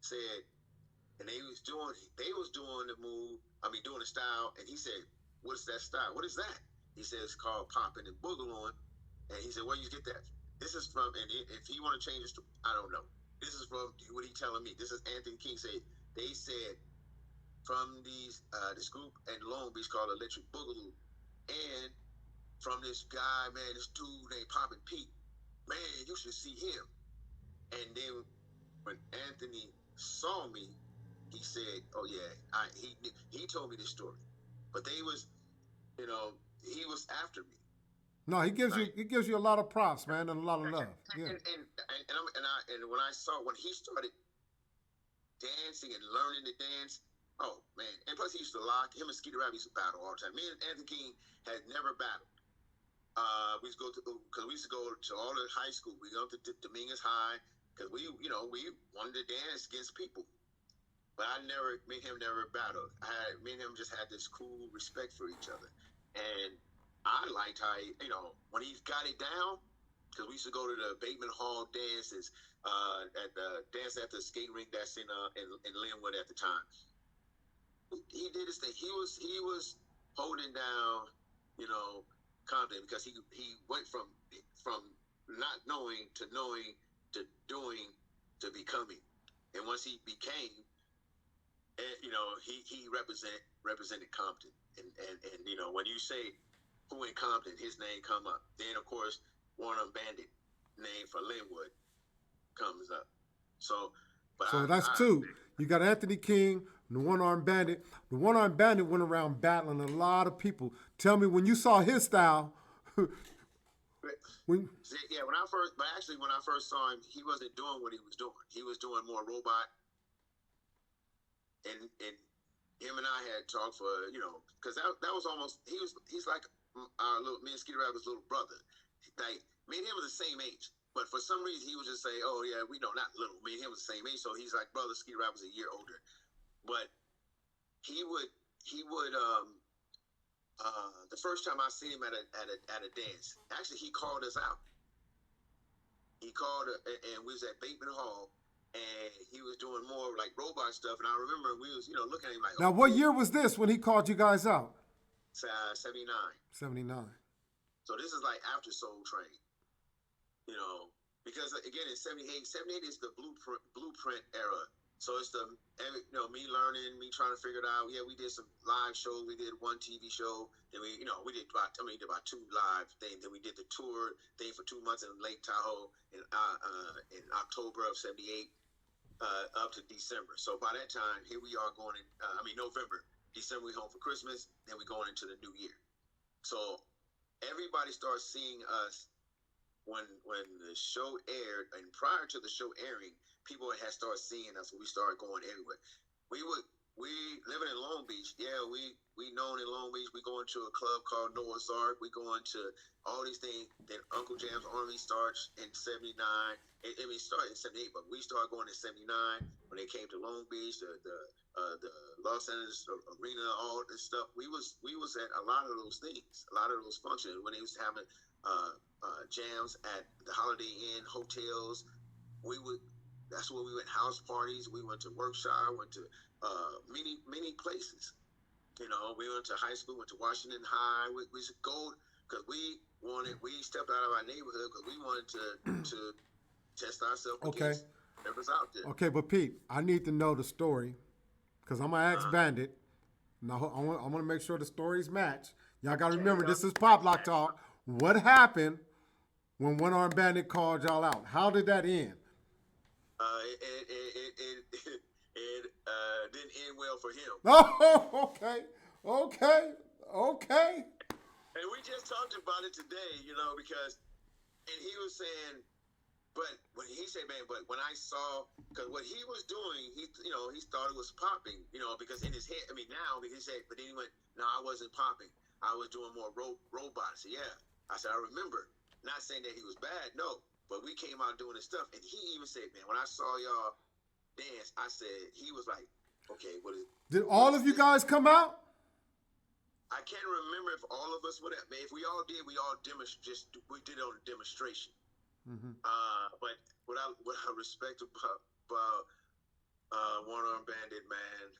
said, and they was doing the move. I mean, doing the style, and he said, "What's that style? What is that?" He said, "It's called popping and boogalooing." And he said, "Where you get that?" This is from, and if he want to change this, I don't know. This is from what he telling me. This is Anthony King said. They said from this group in Long Beach called Electric Boogaloo, and from this guy, man, this dude named Popin Pete, man, you should see him. And then when Anthony saw me, he said, "Oh yeah, he told me this story." But they was, he was after me. No, he gives you a lot of props, man, and a lot of love. Yeah. And when he started dancing and learning to dance, oh man! And plus he used to lock him and Skeeter Rabbit used to battle all the time. Me and Anthony King had never battled. We used to go because we used to go to all the high school. We go to Dominguez High because we wanted to dance against people. But me and him never battled. Me and him just had this cool respect for each other, and I liked how when he got it down, because we used to go to the Bateman Hall dances at the dance at the skate rink that's in Linwood at the time. He did his thing. He was holding down, Compton, because he went from not knowing to doing to becoming, and once he became, he represented Compton, and when you say who in Compton, his name come up. Then of course Warren Bandit name for Linwood comes up. So That's two. You got Anthony King, the One-Armed Bandit. The One-Armed Bandit went around battling a lot of people. Tell me, when you saw his style. When I first saw him, he wasn't doing what he was doing. He was doing more robot. And him and I had talked for, because that was almost, he's like our me and Skeeter Rabbit's little brother. Like, me and him was the same age. But for some reason, he would just say, "Oh yeah, we know, not little." Me and him was the same age, so he's like, "Brother, Skeeter Rabbit was a year older." But he would the first time I seen him at a dance, actually he called us out. He called and we was at Bateman Hall, and he was doing more like robot stuff. And I remember we was looking at him like, now, what year was this when he called you guys out? 79. 79. So this is like after Soul Train. Because again in '78 is the blueprint era. So it's me learning, me trying to figure it out. Yeah, we did some live shows. We did one TV show. Then we did about 2 live things. Then we did the tour thing for 2 months in Lake Tahoe in October of '78 up to December. So by that time, here we are going in. November, December we home for Christmas. Then we going into the new year. So everybody starts seeing us when the show aired, and prior to the show airing, people had started seeing us when we started going everywhere. We living in Long Beach, we known in Long Beach. We going to a club called Noah's Ark. We going to all these things. Then Uncle Jam's Army starts in '79. It started in '78, but we started going in '79 when they came to Long Beach, the Los Angeles Arena, all this stuff. We was at a lot of those things, a lot of those functions when they was having jams at the Holiday Inn hotels. That's where we went house parties. We went to workshop, went to many places. You know, we went to high school, went to Washington High. We should go because we stepped out of our neighborhood because we wanted to test ourselves Okay. against whatever's out there. Okay, but Pete, I need to know the story because I'm gonna ask Bandit. Now I want to make sure the stories match. Y'all gotta remember this is Pop Lock Talk. What happened when One Arm Bandit called y'all out? How did that end? It didn't end well for him. Oh, okay. And we just talked about it today, you know, and he was saying, but when he said, man, but when I saw, because what he was doing, he thought it was popping, you know, because in his head, I mean, now, because he said, but then he went, no, I wasn't popping. I was doing more robots. Yeah. I said, I remember. Not saying that he was bad, no, but we came out doing this stuff. And he even said, man, when I saw y'all dance, I said, he was like, okay, Did all of you guys come out? I can't remember if all of us would have. If we all did, we all we did it on a demonstration. Mm-hmm. But what I respect about One Arm Bandit, man,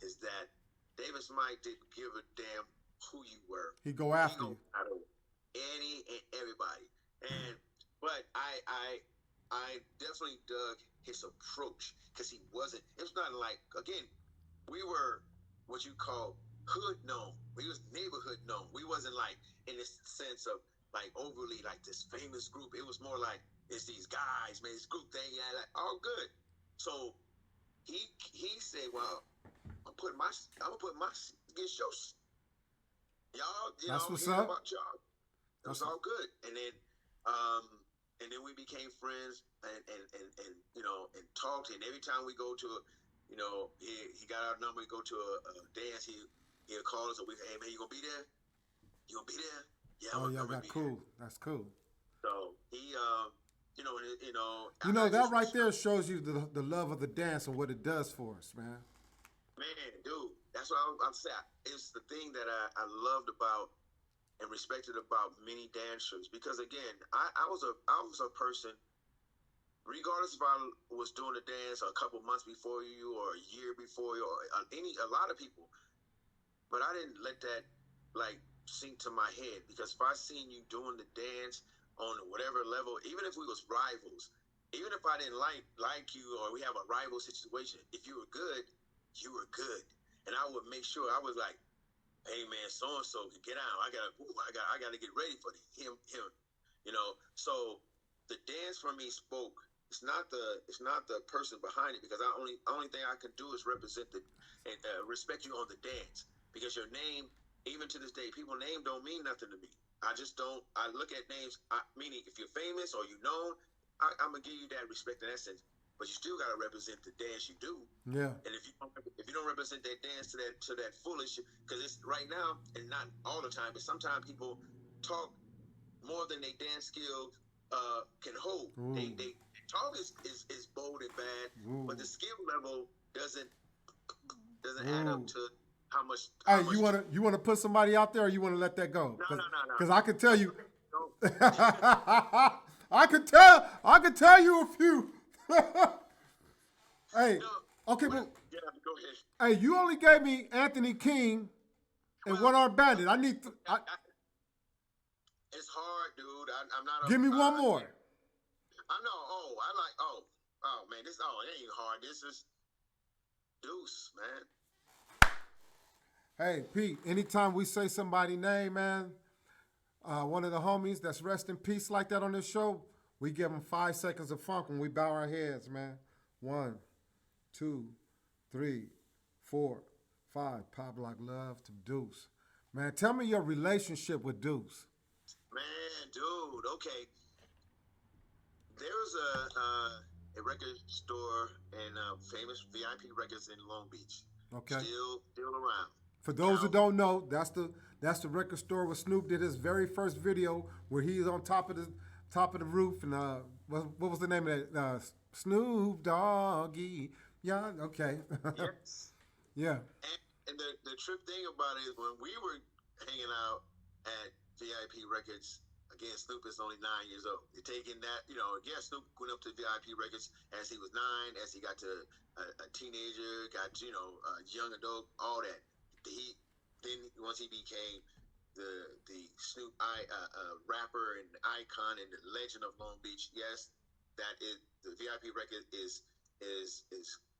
is that Davis Mike didn't give a damn who you were. He go after you. Any and everybody. But I definitely dug his approach because he wasn't. It was not like, again, we were what you call hood known. We was neighborhood known. We wasn't like in this sense of like overly like this famous group. It was more like it's these guys, man, this group thing, yeah, like all good. So he said, well, I'm gonna put my against your y'all. That's what's up. About y'all. It was all good, and then we became friends and and talked. And every time we go to he got our number. We go to a dance. He'll call us. Hey man, you gonna be there? You gonna be there? Yeah. Oh yeah, that's cool. That's cool. So he that right there shows you the love of the dance and what it does for us, man. Man, dude, that's what I'm saying. It's the thing that I loved about and respected about many dancers, because again, I was a person, regardless if I was doing a dance a couple months before you or a year before you or a lot of people, but I didn't let that like sink to my head, because if I seen you doing the dance on whatever level, even if we was rivals, even if I didn't like you or we have a rival situation, if you were good, you were good, and I would make sure I was like, hey man, so and so can get out. I gotta get ready for him. So the dance for me spoke. It's not the person behind it, because only thing I can do is represent and respect you on the dance, because your name, even to this day, people's name don't mean nothing to me. I just don't. I look at names, meaning if you're famous or you known, I'm gonna give you that respect in that sense. But you still gotta represent the dance you do. Yeah. And if you don't represent that dance to that fullest, because it's right now, and not all the time, but sometimes people talk more than they dance skills can hold. They talk is bold and bad, but the skill level doesn't add up to how much. You wanna put somebody out there, or you wanna let that go? No. Because I can tell you. I could tell you a few. Hey, okay, but yeah, go ahead. Hey, you only gave me Anthony King and One Arm Bandit. I need to. It's hard, dude. I'm not. Give me one more. I know. Oh man, it ain't hard. This is Deuce, man. Hey, Pete. Anytime we say somebody's name, man, one of the homies that's rest in peace like that on this show, we give them 5 seconds of funk when we bow our heads, man. 1, 2, 3, 4, 5. Pop Lock love to Deuce. Man, tell me your relationship with Deuce. Man, dude, okay. There's a record store and famous VIP Records in Long Beach. Okay. Still around. For those who don't know, that's the record store where Snoop did his very first video, where he's on top of the roof, and what was the name of that? Snoop Doggy. Yeah. Okay. Yes. Yeah. And the trip thing about it is, when we were hanging out at VIP Records again, Snoop is only 9 years old. You're taking that, Snoop went up to VIP Records as he was 9, as he got to a teenager, got a young adult, all that. Then once he became the Snoop rapper and icon and the legend of Long Beach, yes, that is the VIP record is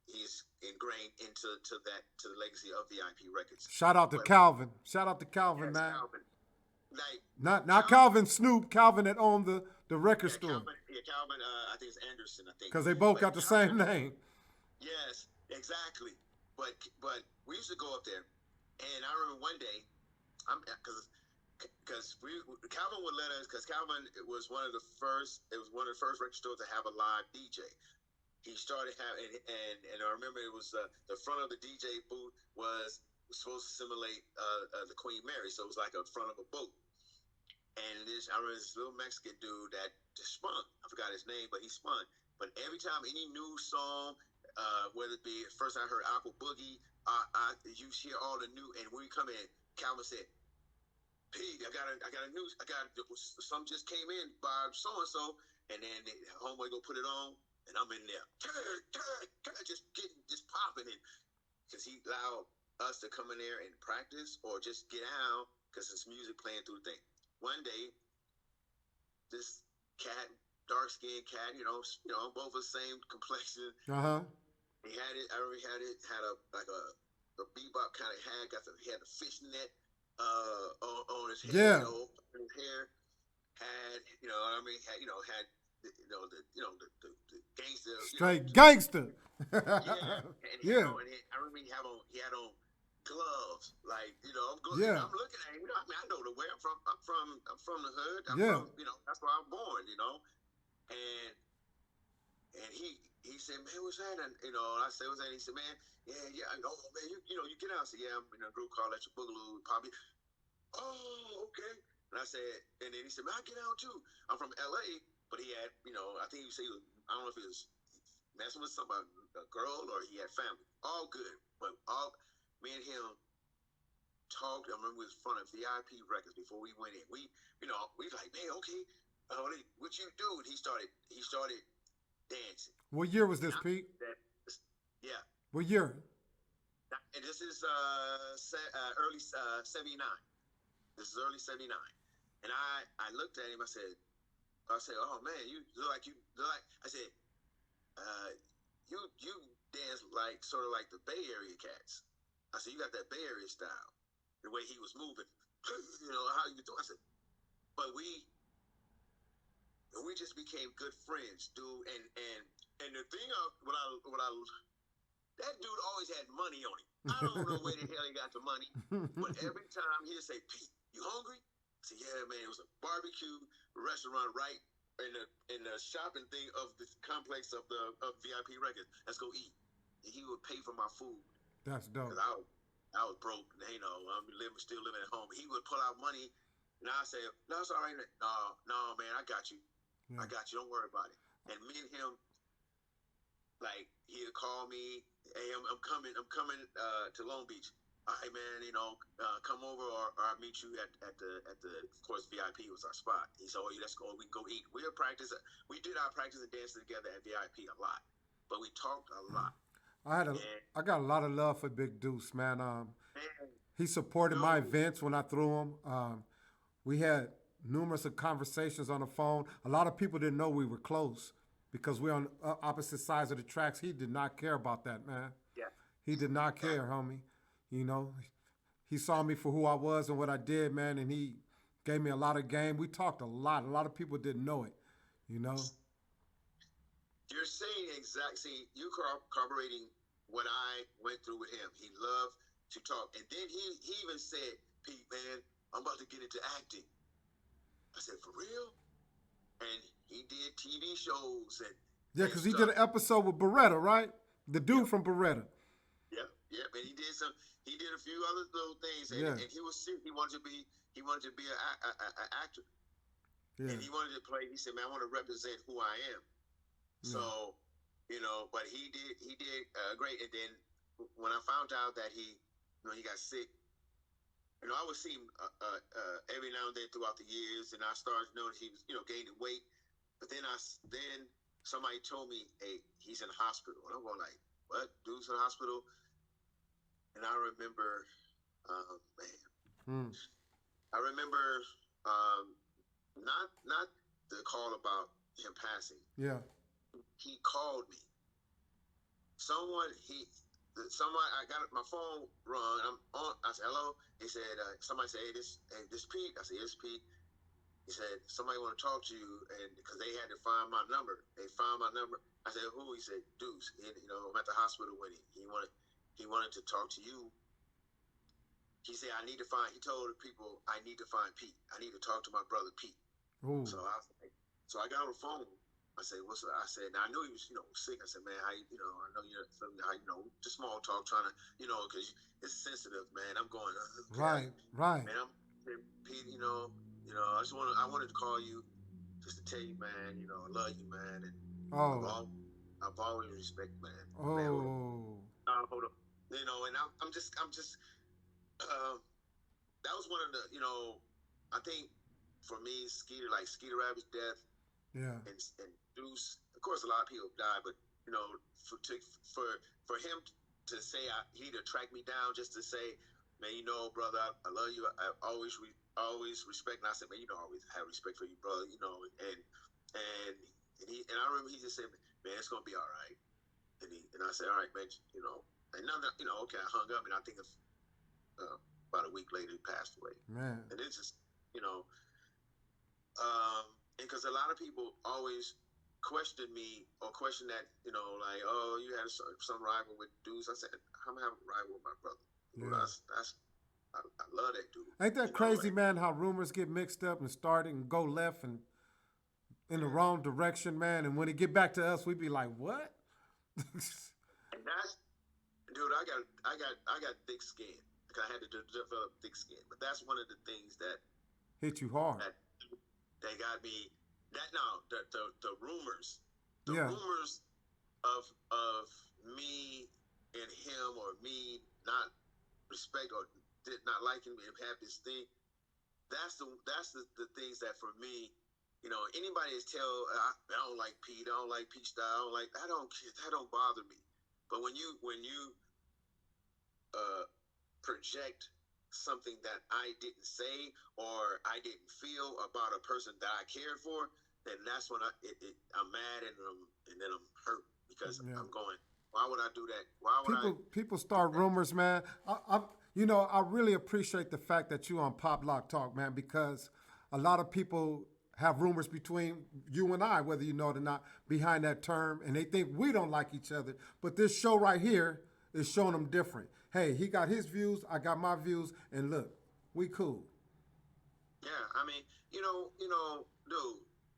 he's ingrained into the legacy of VIP Records. Shout out to Calvin. Shout out to Calvin, Yes, man. Calvin. Like Not Calvin Snoop, Calvin that owned the record store. Calvin, I think it's Anderson, I think. Because they both got the same name. Yes, exactly. But we used to go up there, and I remember one day, because Calvin would let us, because Calvin was one of the first. It was one of the first record stores to have a live DJ. He started having, and I remember it was the front of the DJ booth was supposed to simulate the Queen Mary, so it was like a front of a boat. And I remember this little Mexican dude that just spun. I forgot his name, but he spun. But every time any new song, whether it be first I heard Aqua Boogie, you hear all the new. And when we come in, Calvin said, "Pete, I got some just came in by so and so," and then the homeboy go put it on, and I'm in there, just popping it, because he allowed us to come in there and practice or just get out because it's music playing through the thing. One day, this cat, dark-skinned cat, both the same complexion. He had it. I remember he had a bebop kind of hat. He had a fishnet on his head. In his hair. Had the gangster. Straight gangster. And I remember he had on gloves, like I'm good. I'm looking at him. I know the way. I'm from the hood. I'm from, that's where I'm born. And he said, "Man, what's that?" And I said, "What's that?" And he said, "Man, yeah. Oh man, you get out." I said, "Yeah, I'm in a group called Electric Boogaloo, Poppy." "Oh, okay." And I said, and then he said, "Man, I get out too. I'm from LA," but he had, I think he said, I don't know if he was messing with somebody, a girl, or he had family. All good, but me and him talked. I remember we was in front of VIP Records before we went in. We like, "Man, okay, what you do?" And he started dancing. What year was this, Pete? Yeah. What year? And this is early 79. This is early 79. And I looked at him. I said, "Oh man, you look like." I said, "You dance like sort of like the Bay Area cats." I said, "You got that Bay Area style." The way he was moving, how you doing? I said, but we just became good friends, dude. And the thing that dude always had money on him. I don't know where the hell he got the money, but every time he'd say, "Pete, you hungry?" I said, "Yeah, man." It was a barbecue restaurant right in the shopping thing of the complex of VIP Records. "Let's go eat." And he would pay for my food. That's dope. I was broke, I'm still living at home. He would pull out money, and I say, "No, it's all right." No, man, I got you. Yeah. I got you. Don't worry about it. And me and him, like, he'd call me, "Hey, I'm coming to Long Beach." "All right, man, come over, or I'll meet you at the of course, VIP was our spot." He said, "Oh, let's go. We can go eat." We did our practice and dancing together at VIP a lot, but we talked a lot. I got a lot of love for Big Deuce, man. He supported my events when I threw them. We had numerous conversations on the phone. A lot of people didn't know we were close because we're on opposite sides of the tracks. He did not care about that, man. Yeah. He did not care, homie. He saw me for who I was and what I did, man, and he gave me a lot of game. We talked a lot. A lot of people didn't know it, You're saying exactly, you corroborating what I went through with him. He loved to talk. And then he even said, "Pete, man, I'm about to get into acting." I said, "For real?" And he did TV shows. Yeah, because he did an episode with Beretta, right? The dude from Beretta. Yep. And he did a few other little things. And he was serious. He wanted to be an actor. Yeah. And he wanted to play. He said, "Man, I want to represent who I am." Yeah. So, but he did great. And then when I found out that he got sick, I would see him every now and then throughout the years, and I started noticing he was, gaining weight. But then somebody told me, hey, he's in the hospital. And I'm going like, what? Dude's in the hospital? And I remember, I remember not the call about him passing. Yeah. He called me. I got my phone rung. I'm on. I said hello. He said somebody said, hey, this Pete. I said, yes, Pete. He said somebody want to talk to you, and because they had to find my number. They found my number. I said who? He said Deuce. I'm at the hospital with him. He wanted to talk to you. He said he told the people I need to find Pete. I need to talk to my brother Pete. Ooh. So I got on the phone. I said, what's up? I said, now I knew he was, sick. I said, man, I know you're feeling, just small talk, trying to, because it's sensitive, man. I'm going, okay. Right. Man, Pete, I wanted to call you just to tell you, man, I love you, man. And I've always respected, man. Oh. Man, hold up. And I'm just, that was one of the, I think for me, Skeeter Rabbit's death, yeah, and Deuce. Of course, a lot of people died, but for him to say he'd track me down just to say, man, brother, I love you. I always respect. And I said, man, I always have respect for you, brother. And I remember he just said, man, it's gonna be all right. And I said, all right, man, and nothing, okay, I hung up, and I think about a week later he passed away. Man, and it's just, and because a lot of people always question me or question that, like, oh, you had some rival with dudes. I said, I'm having a rival with my brother. Yeah. I love that dude. Ain't that crazy, man, how rumors get mixed up and start and go left and in the wrong direction, man, and when it get back to us, we be like, what? And that's, dude, I got thick skin. I had to develop thick skin. But that's one of the things that hit you hard. They got me. The rumors, yeah, rumors of me and him, or me not respect or did not liking him and have this thing. That's the things that for me, anybody is I don't like Pete. I don't like Pete style. I don't bother me. But when you project something that I didn't say or I didn't feel about a person that I cared for, then that's when I'm mad and then I'm hurt because I'm going, why would I do that? Why would people start rumors, man. I really appreciate the fact that you on Pop Lock Talk, man, because a lot of people have rumors between you and I, whether you know it or not, behind that term, and they think we don't like each other. But this show right here is showing them different. Hey, he got his views, I got my views, and look, we cool. Yeah, I mean, dude,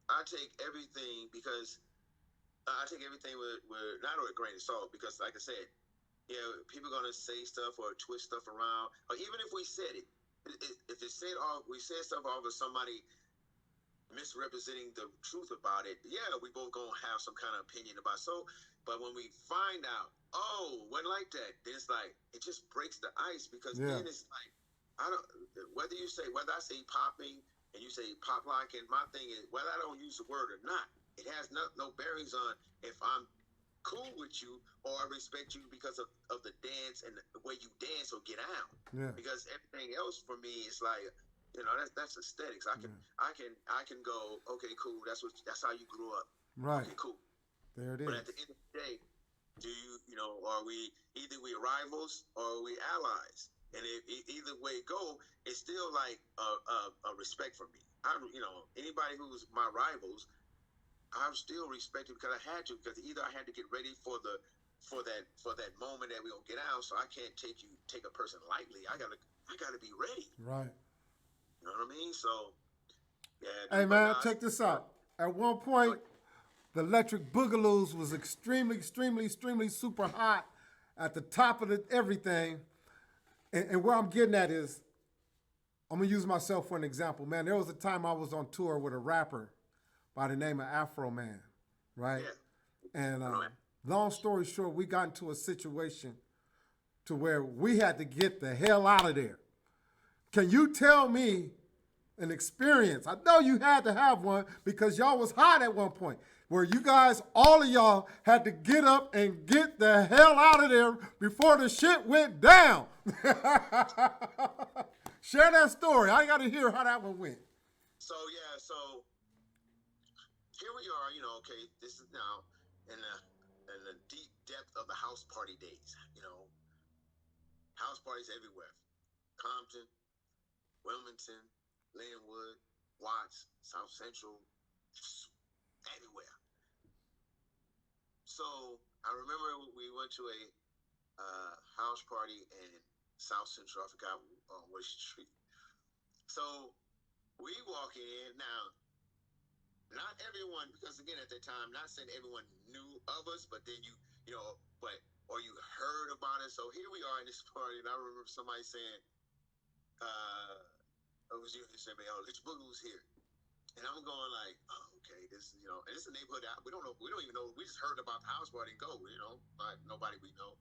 I take everything because I take everything with not with a grain of salt, because like I said, people are gonna say stuff or twist stuff around, or even if we said it, if it said we said stuff off of somebody misrepresenting the truth about it, we both gonna have some kind of opinion about it. So, but when we find out, wasn't like that, then it's like it just breaks the ice, because then it's like whether I say popping and you say pop locking, my thing is whether I don't use the word or not, it has no bearings on if I'm cool with you or I respect you because of the dance and the way you dance or get out. Yeah. Because everything else for me is like, that's aesthetics. I can go, okay, cool. That's how you grew up. Right. Okay, cool. There it is. But at the end of the day, are we either rivals or are we allies? And either way it go, it's still like a respect for me. Anybody who's my rivals, I'm still respected because I had to, because either I had to get ready for that moment that we gonna get out. So I can't take a person lightly. I gotta be ready. Right. You know what I mean? So yeah. Hey man, check this out. At one point, the Electric Boogaloos was extremely super hot at the top of everything. And where I'm getting at is, I'm gonna use myself for an example, man. There was a time I was on tour with a rapper by the name of Afro Man, right? Yeah. And long story short, we got into a situation to where we had to get the hell out of there. Can you tell me an experience? I know you had to have one because y'all was hot at one point where you guys, all of y'all, had to get up and get the hell out of there before the shit went down. Share that story. I got to hear how that one went. So here we are. Okay, this is now in the deep depth of the house party days. House parties everywhere. Compton, Wilmington, Linwood, Watts, South Central, everywhere. So I remember we went to a house party in South Central. I forgot on which street. So we walk in now. Not everyone, because again at that time, not saying everyone knew of us, but then or you heard about it. So here we are in this party, and I remember somebody saying, it was you saying, "Oh, Electric Boogaloos here," and I'm going like, "Oh, okay, this is and it's a neighborhood that we don't even know. We just heard about the house party and go, like nobody we know."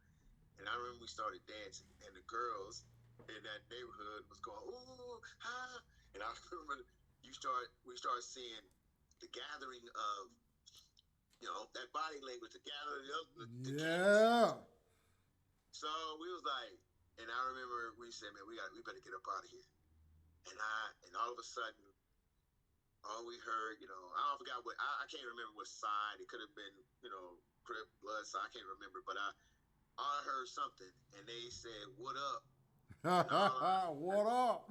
And I remember we started dancing, and the girls in that neighborhood was going, "Ooh, ha!" And I remember we started seeing the gathering of that body language, the gathering of the Yeah. So we was like, and I remember we said, "Man, we better get up out of here." And all of a sudden, all we heard, I forgot I can't remember what side. It could have been, Crip, Blood side. I can't remember, but I heard something, and they said, "What up?" What up?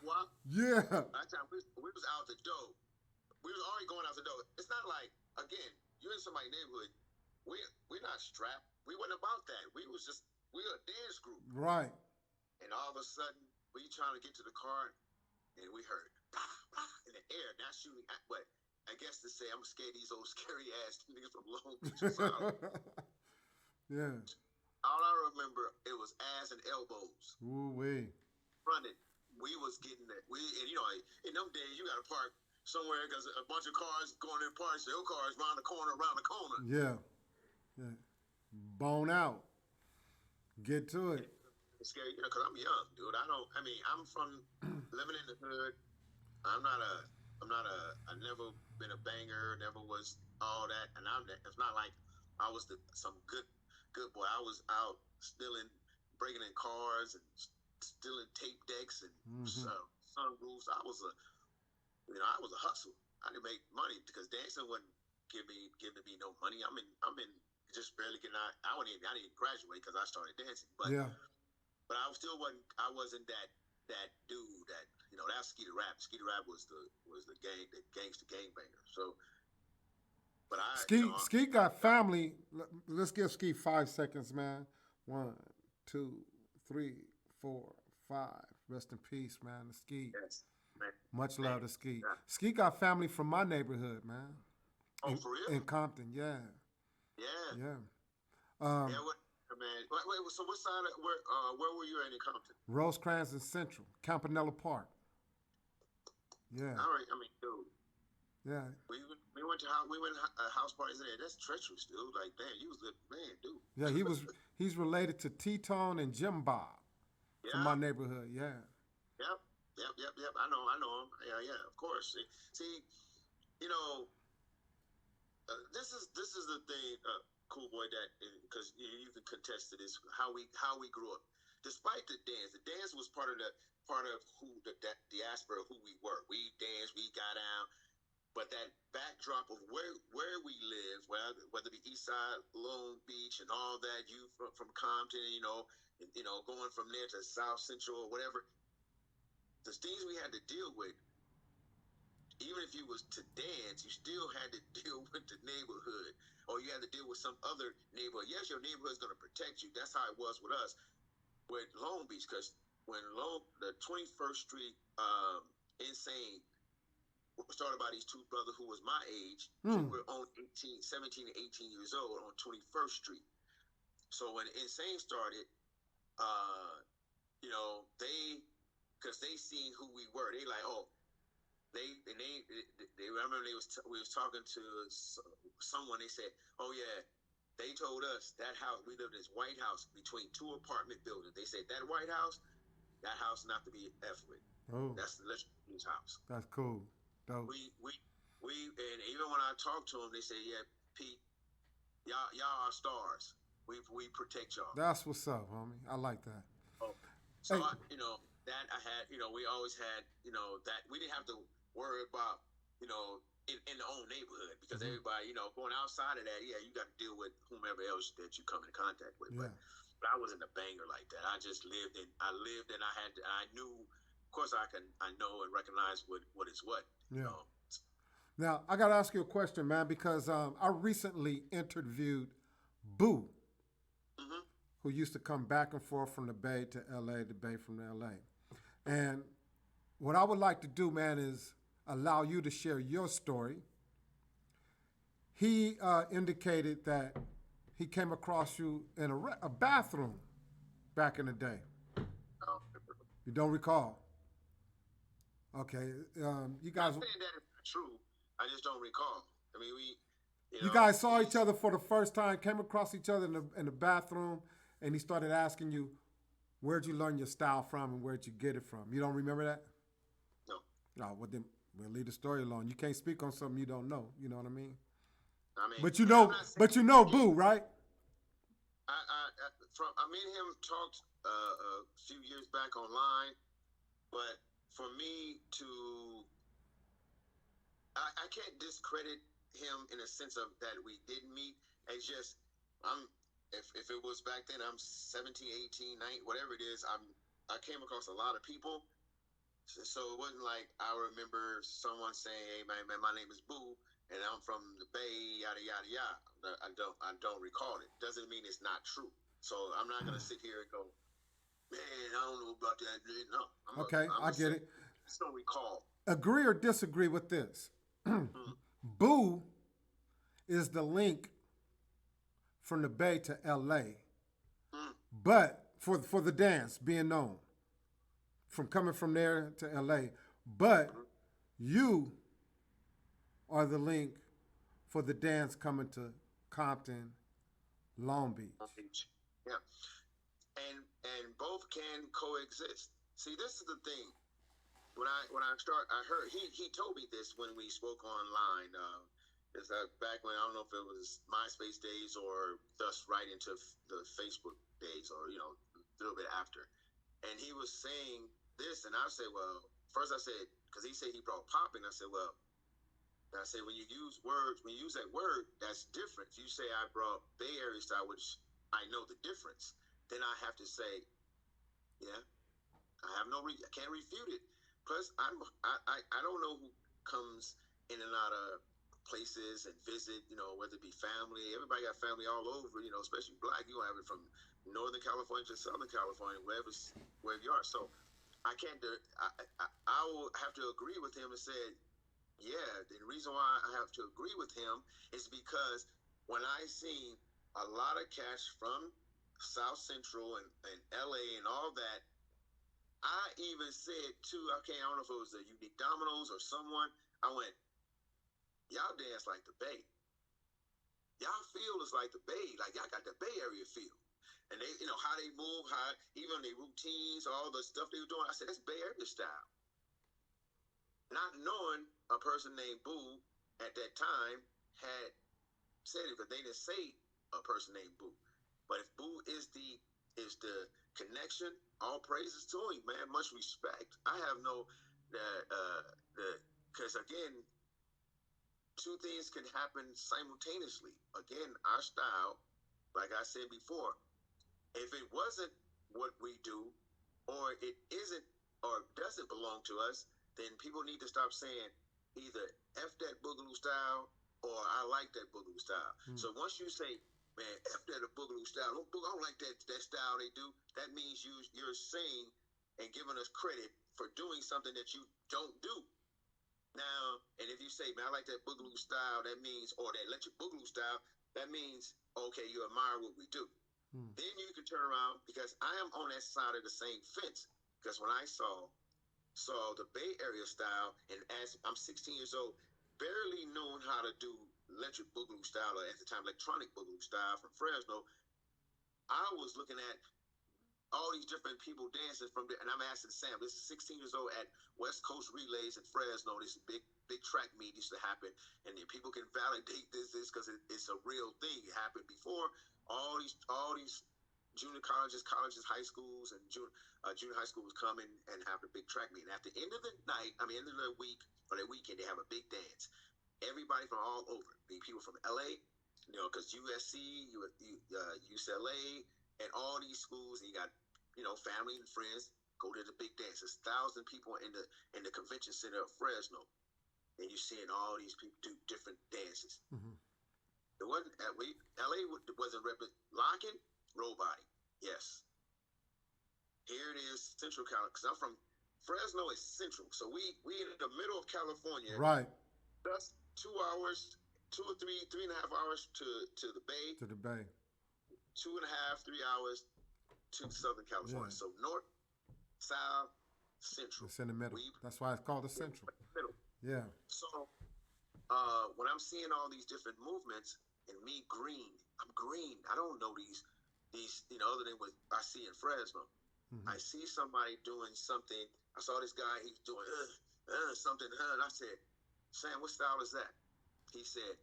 What? Yeah. That time we was out the door. We was already going out the door. It's not like, again, you're in somebody's neighborhood. We're not strapped. We wasn't about that. We were a dance group. Right. And all of a sudden, we trying to get to the car, and we heard in the air, not shooting, but I guess to say I'm scared these old scary ass niggas from Long Beach. Yeah. All I remember, it was ass and elbows. Ooh wee. Running. We was getting that. In them days, you got to park somewhere because a bunch of cars going in parks. Their cars around the corner. Yeah. Yeah. Bone out. Get to it. It's scary, because I'm young, dude. I'm from living in the hood. I never been a banger, never was all that. And it's not like I was some good boy. I was out breaking in cars and stealing tape decks and sunroofs. I was a hustle. I didn't make money because dancing wasn't giving me no money. I'm in just barely getting out. I didn't even graduate because I started dancing. But yeah. But I still wasn't. I wasn't that dude that that's Skeeter Rap. Skeeter Rap was the gangster gangbanger. So, but Skeet got family. Let's give Skeet 5 seconds, man. 1, 2, 3, 4, 5. Rest in peace, man. The Skeet. Yes, man. Much love to Skeet. Yeah. Skeet got family from my neighborhood, man. Oh, for real? In Compton, yeah. Yeah. Yeah. Man. Wait, so what side of where were you at in Compton? Rosecrans and Central, Campanella Park. Yeah. All right, dude. Yeah. We went to house parties there. That's treacherous, dude. Like, damn, you was a good man, dude. Yeah, he's related to T-Tone and Jim Bob from my neighborhood. Yeah. Yep. I know him. Yeah, of course. See, this is the thing. Cool boy, that because you can contest to this, how we grew up. Despite the dance was part of who the diaspora of who we were. We danced, we got out, but that backdrop of where we live, whether it be East Side, Long Beach, and all that, you from Compton, going from there to South Central or whatever, the things we had to deal with. Even if you was to dance, you still had to deal with the neighborhood, or you had to deal with some other neighborhood. Yes, your neighborhood's going to protect you. That's how it was with us with Long Beach, because when the 21st Street Insane started by these two brothers who was my age, who were on 17 and 18 years old on 21st Street. So when Insane started, because they seen who we were, they like, oh. They remember we was talking to someone. They said, "Oh yeah, they told us that house we lived in this white house between 2 apartment buildings." They said that white house, That house not to be F with. Oh, That's the Electric Boogaloo's house. that's cool. Dope. We and even when I talk to them, they say, "Yeah, Pete, y'all are stars. We protect y'all." That's what's up, homie. I like that. Oh, so Hey, that I had, we always had, that we didn't have to worry about, in the own neighborhood because everybody, going outside of that, yeah, you got to deal with whomever else that you come in contact with. yeah. But I wasn't a banger like that. I just I lived and I knew, of course I know and recognize what is what, Yeah. Now, I got to ask you a question, man, because I recently interviewed Boo, Mm-hmm. who used to come back and forth from the Bay to LA, the Bay from LA. And what I would like to do, man, is allow you to share your story. He indicated that he came across you in a bathroom back in the day. You don't recall? Okay. You Not guys, saying that it's not true. I just don't recall. I mean, you guys saw each other for the first time, came across each other in the bathroom, and he started asking you, where'd you learn your style from and where'd you get it from? You don't remember that? No. No, well then we'll leave the story alone. You can't speak on something you don't know. You know what I mean? I mean, But I'm not saying, but you know Boo, right? I me and him talked a few years back online, but for me to, I can't discredit him in a sense of that we didn't meet. It's just, if it was back then, I'm 17, 18, 19, whatever it is, I came across a lot of people. So it wasn't like I remember someone saying, "Hey man, my name is Boo, and I'm from the Bay, yada yada yada." I don't recall it. Doesn't mean it's not true. So I'm not gonna sit here and go, "Man, I don't know about that." No, Okay, I'm I gonna say get I it. just don't recall. Agree or disagree with this? Boo is the link from the Bay to LA, Mm. but for the dance being known from coming from there to LA, but you are the link for the dance coming to Compton, Long Beach. Yeah, and both can coexist. See, this is the thing. I heard he told me this when we spoke online. Is that back when I don't know if it was MySpace days or thus right into the Facebook days or a little bit after. And he was saying this, and I said, well, first I said because he said he brought popping. I said, well, I said when you use that word, that's different. If you say I brought Bay Area style, which I know the difference, then I have to say, yeah, I have I can't refute it. Plus, I don't know who comes in and out of places and visit, whether it be family. Everybody got family all over, especially black. You have it from Northern California to Southern California, wherever you are. So I can't. I will have to agree with him and say, yeah. The reason why I have to agree with him is because when I seen a lot of cats from South Central and LA and all that, I even said too, okay, I don't know if it was the Unique Dominoes or someone. I went, y'all dance like the Bay. Y'all feel is like the Bay. Like y'all got the Bay Area feel. And they, how they move, how even their routines, all the stuff they were doing. I said, that's Bay Area style. Not knowing a person named Boo at that time had said it, but they didn't say a person named Boo. But if Boo is the connection, all praises to him, man. Much respect. I have no because again, two things can happen simultaneously. Again, our style, like I said before, if it wasn't what we do, or it isn't or doesn't belong to us, then people need to stop saying either F that Boogaloo style or I like that Boogaloo style. So once you say, man, F that a Boogaloo style, I don't like that style they do, that means you're saying and giving us credit for doing something that you don't do. Now, and if you say, man, I like that Boogaloo style, that means, or that Electric Boogaloo style, that means, okay, you admire what we do. Then you can turn around because I am on that side of the same fence. Because when I saw the Bay Area style, and as I'm 16 years old, barely knowing how to do Electric Boogaloo style, or at the time Electronic Boogaloo style from Fresno, I was looking at all these different people dancing from there. And I'm asking Sam, this is 16 years old at West Coast Relays in Fresno. This big track meet used to happen. And then people can validate this because it's a real thing. It happened before. All these junior colleges, high schools, and junior high schools come in and have the big track meet. And at the end of the night, end of the week or the weekend, they have a big dance. Everybody from all over, people from LA, because USC, UCLA, and all these schools, and you got, family and friends go to the big dance. There's 1,000 people in the convention center of Fresno, and you're seeing all these people do different dances. Mm-hmm. It wasn't LA wasn't locking, roll body. Yes. Here it is, Central California. Because I'm from Fresno is central, so we in the middle of California. Right. That's 2 hours, 2 or 3.5 hours to the Bay. To the Bay. 2.5, 3 hours to Southern California. Yeah. So north, south, central. It's in the middle. That's why it's called the central. Middle. Yeah. So when I'm seeing all these different movements and me green, I'm green. I don't know these other than what I see in Fresno. Mm-hmm. I see somebody doing something. I saw this guy, he's doing something, and I said, Sam, what style is that? He said,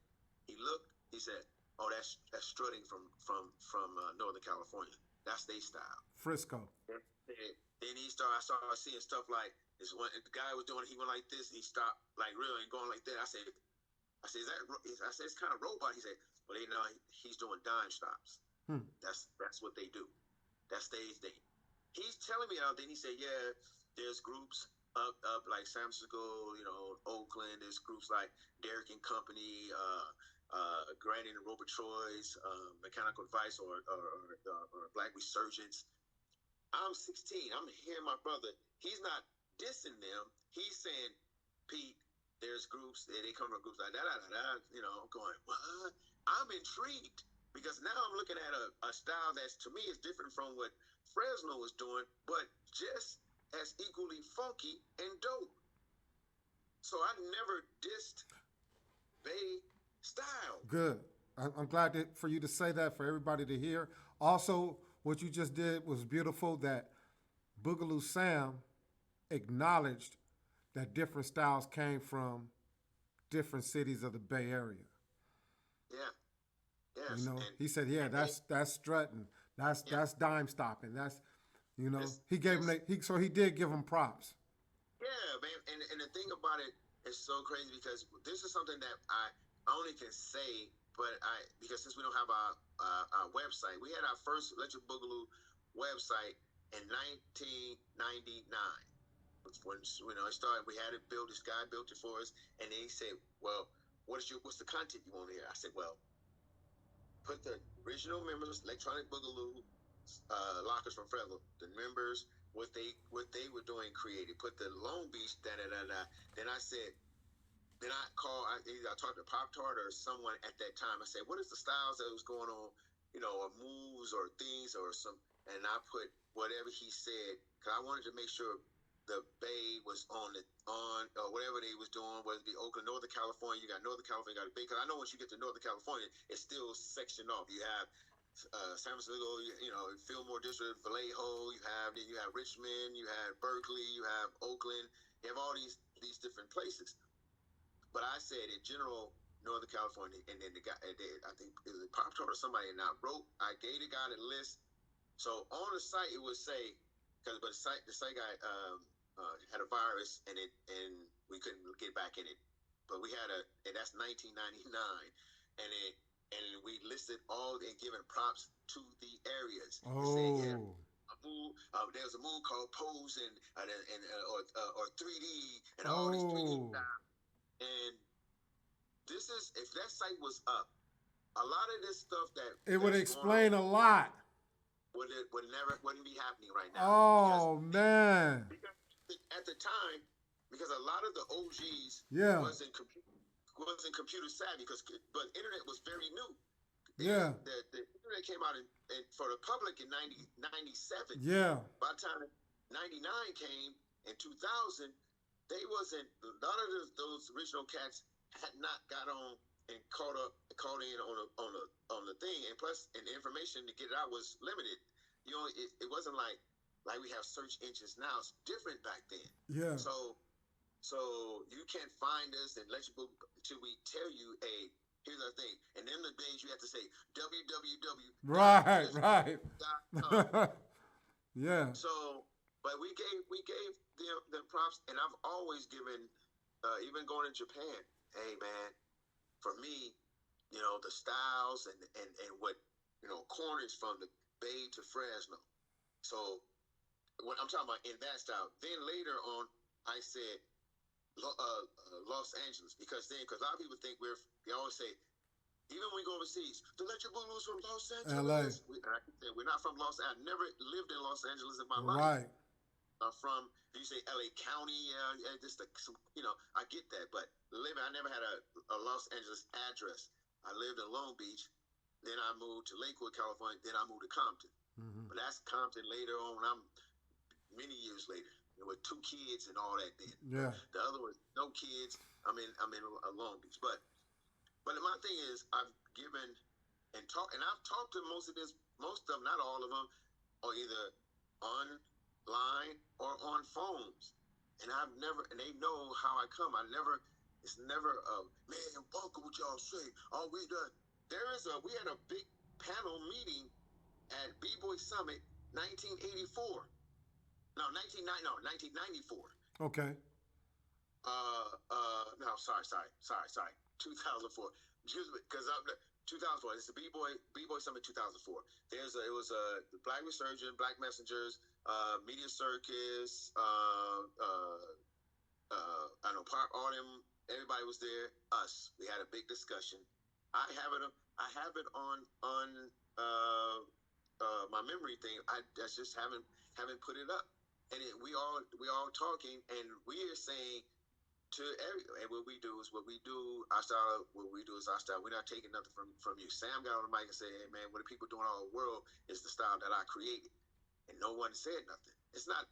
he said, oh, that's strutting from Northern California. That's their style. Frisco. Then I started seeing stuff like this one. The guy was doing it. He went like this. And he stopped like really and going like that. I said, is that? I said, it's kind of robot. He said, well, he's doing dime stops. That's what they do. That's their thing. He's telling me out. Then he said, yeah, there's groups up like San Francisco, Oakland. There's groups like Derrick and Company, Granny and Robert Troy's, Mechanical Advice, or Black Resurgence. I'm 16. I'm hearing my brother. He's not dissing them. He's saying, Pete, there's groups. They come from groups like that. I'm going, what? I'm intrigued because now I'm looking at a style that's to me is different from what Fresno is doing, but just as equally funky and dope. So I never dissed Bay style. Good. I'm glad for you to say that, for everybody to hear. Also, what you just did was beautiful, that Boogaloo Sam acknowledged that different styles came from different cities of the Bay Area. Yeah. Yes. He said, yeah, that's strutting. That's dime stopping. That's, he gave him, so he did give him props. Yeah, man. And the thing about it is so crazy because this is something that I only can say, because since we don't have our website, we had our first Electric Boogaloo website in 1999. When it started, we had it built. This guy built it for us, and then he said, "Well, what's the content you want to hear?" I said, "Well, put the original members, Electronic Boogaloo, lockers from Fresno, the members, what they were doing, created. Put the Long Beach, Then I said." Then I talked to Pop Tart or someone at that time. I said, what is the styles that was going on, or moves or things or some, and I put whatever he said, because I wanted to make sure the Bay was on whatever they was doing, whether it be Oakland, Northern California. You got Northern California, you got the Bay, because I know once you get to Northern California, it's still sectioned off. You have San Francisco, Fillmore District, Vallejo, you have Richmond, you have Berkeley, you have Oakland, you have all these different places. But I said in general, Northern California, and then the guy, I think it was Pop Tart or somebody, and I gave the guy the list. So on the site it would say, but the site guy had a virus and we couldn't get back in it. But we had and that's 1999, and we listed all and given props to the areas. Oh. Saying, there was a move called Pose or 3D and all these 3D stuff. And this is, if that site was up, a lot of this stuff it would explain a lot. Wouldn't be happening right now. Oh, man. Because at the time, because a lot of the OGs wasn't computer savvy, but internet was very new. Yeah. The internet came out for the public in 97. Yeah. By the time 99 came in 2000. They wasn't, a lot of those original cats had not got on and caught in on the thing, and plus, and the information to get it out was limited. it wasn't like we have search engines now. It's different back then. Yeah. So you can't find us and let you book until we tell you, hey, here's our thing. And then the days you have to say www. Right. Yeah. So, but we gave them props, and I've always given, even going to Japan. Hey man, for me, the styles and what corners from the Bay to Fresno. So when I'm talking about in that style, then later on, I said Los Angeles because a lot of people think they always say, even when we go overseas, the Electric Boogaloos from Los Angeles. LA. We're not from Los Angeles. I never lived in Los Angeles in my life. Right. From, you say LA County, just I get that, but I never had a Los Angeles address. I lived in Long Beach, then I moved to Lakewood, California, then I moved to Compton. Mm-hmm. But that's Compton later on. I'm many years later with 2 kids and all that. Then Yeah. the other was no kids. I'm in Long Beach, but my thing is I've given and I've talked to most of them, not all of them, are either online or on phones, and and they know how I come. It's never man, bunker what y'all say. Oh, we had a big panel meeting at B-Boy Summit 1984. No, 1994. Okay. No, sorry. 2004. Excuse me, because 2004. It's the B-Boy Summit 2004. It was the Black Resurgent, Black Messengers, Media Circus. I know Park Autumn. Everybody was there. Us. We had a big discussion. I have it on my memory thing. I just haven't put it up. And we all talking, and we are saying to and what we do is what we do. Our style. What we do is our style. We're not taking nothing from you. Sam got on the mic and said, "Hey man, what the people doing all over the world is the style that I created," and no one said nothing. It's not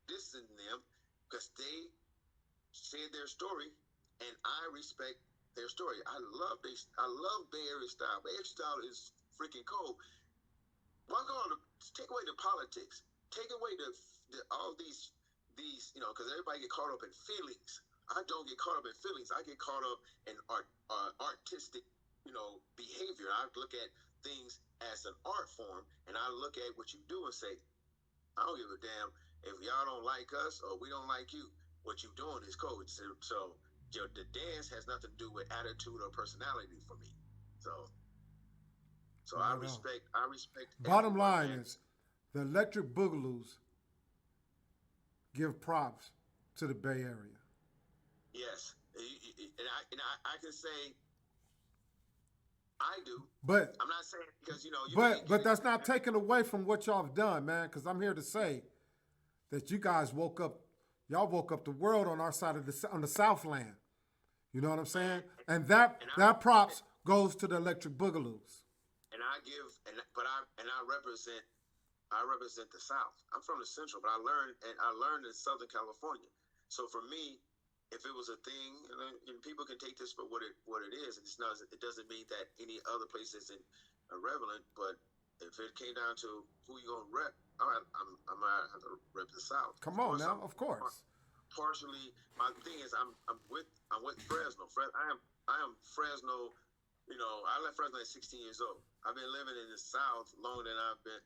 dissing them because they said their story, and I respect their story. I love Bay Area style. Bay Area style is freaking cold. Take away the politics. Take away all these because everybody get caught up in feelings. I don't get caught up in feelings. I get caught up in artistic, behavior. I look at things as an art form, and I look at what you do and say, I don't give a damn if y'all don't like us or we don't like you. What you doing is cool. So the dance has nothing to do with attitude or personality for me. So I respect. Bottom line is, the Electric Boogaloos give props to the Bay Area. Yes, and I can say I do. But I'm not saying because But that's not taken away from what y'all have done, man. Because I'm here to say that you guys woke up the world on our side of on the Southland. You know what I'm saying? And that props goes to the Electric Boogaloos. And I represent the South. I'm from the Central, but I learned in Southern California. So for me, if it was a thing, and people can take this for what it is, it doesn't mean that any other place isn't irrelevant. But if it came down to who you gonna rep, I'm gonna have to rep the South. Come on now, of course. Partially, my thing is I'm with Fresno. I am Fresno. I left Fresno at 16 years old. I've been living in the South longer than than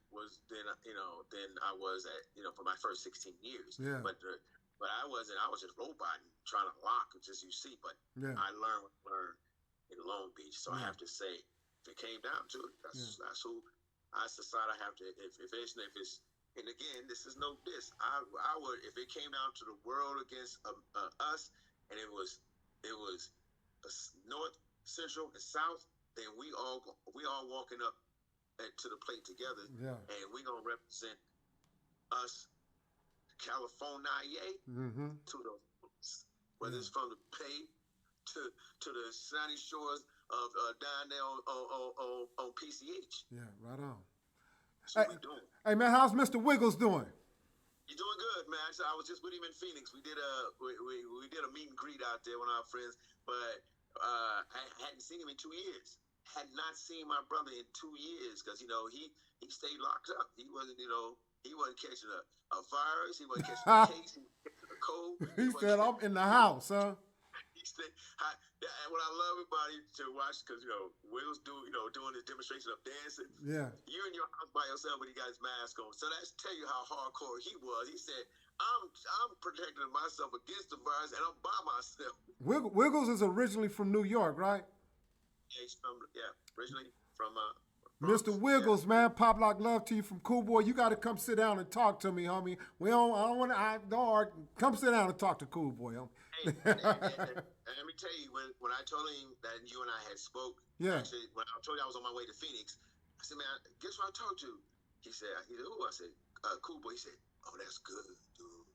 I was at for my first 16 years. Yeah. But I wasn't. I was just roboting, trying to lock, just you see. But yeah. I learned in Long Beach. So I have to say, if it came down to it, that's who I decide I have to. If it's and again, this is no diss. I would, if it came down to the world against us, and it was North, Central, and South, then we all walking up to the plate together, and we gonna represent us, California, to the whether it's from the Bay to the sunny shores of down there on PCH. Yeah, right on. That's what we're doing. Hey man, how's Mr. Wiggles doing? You're doing good, man. So I was just with him in Phoenix. We did a meet and greet out there with our friends, but I hadn't seen him in 2 years. had not seen my brother in 2 years because, he stayed locked up. He wasn't, he wasn't catching a virus. He wasn't catching a case. He wasn't catching a cold. He said, I'm in the house, huh? He said, and what I love about it to watch, because, Will's doing his demonstration of dancing. Yeah. You're in your house by yourself when he got his mask on. So that's tell you how hardcore he was. He said, I'm protecting myself against the virus, and I'm by myself. Wiggles is originally from New York, right? Yeah, he's originally from Mr. Wiggles, man, Pop Lock love to you from Cool Boy. You got to come sit down and talk to me, homie. I don't want to. Come sit down and talk to Cool Boy, homie. And let me tell you, when I told him that you and I had spoke, actually, when I told you I was on my way to Phoenix, I said, man, guess what I talked to? He said, who? I said, Cool Boy. He said, oh, that's good, dude.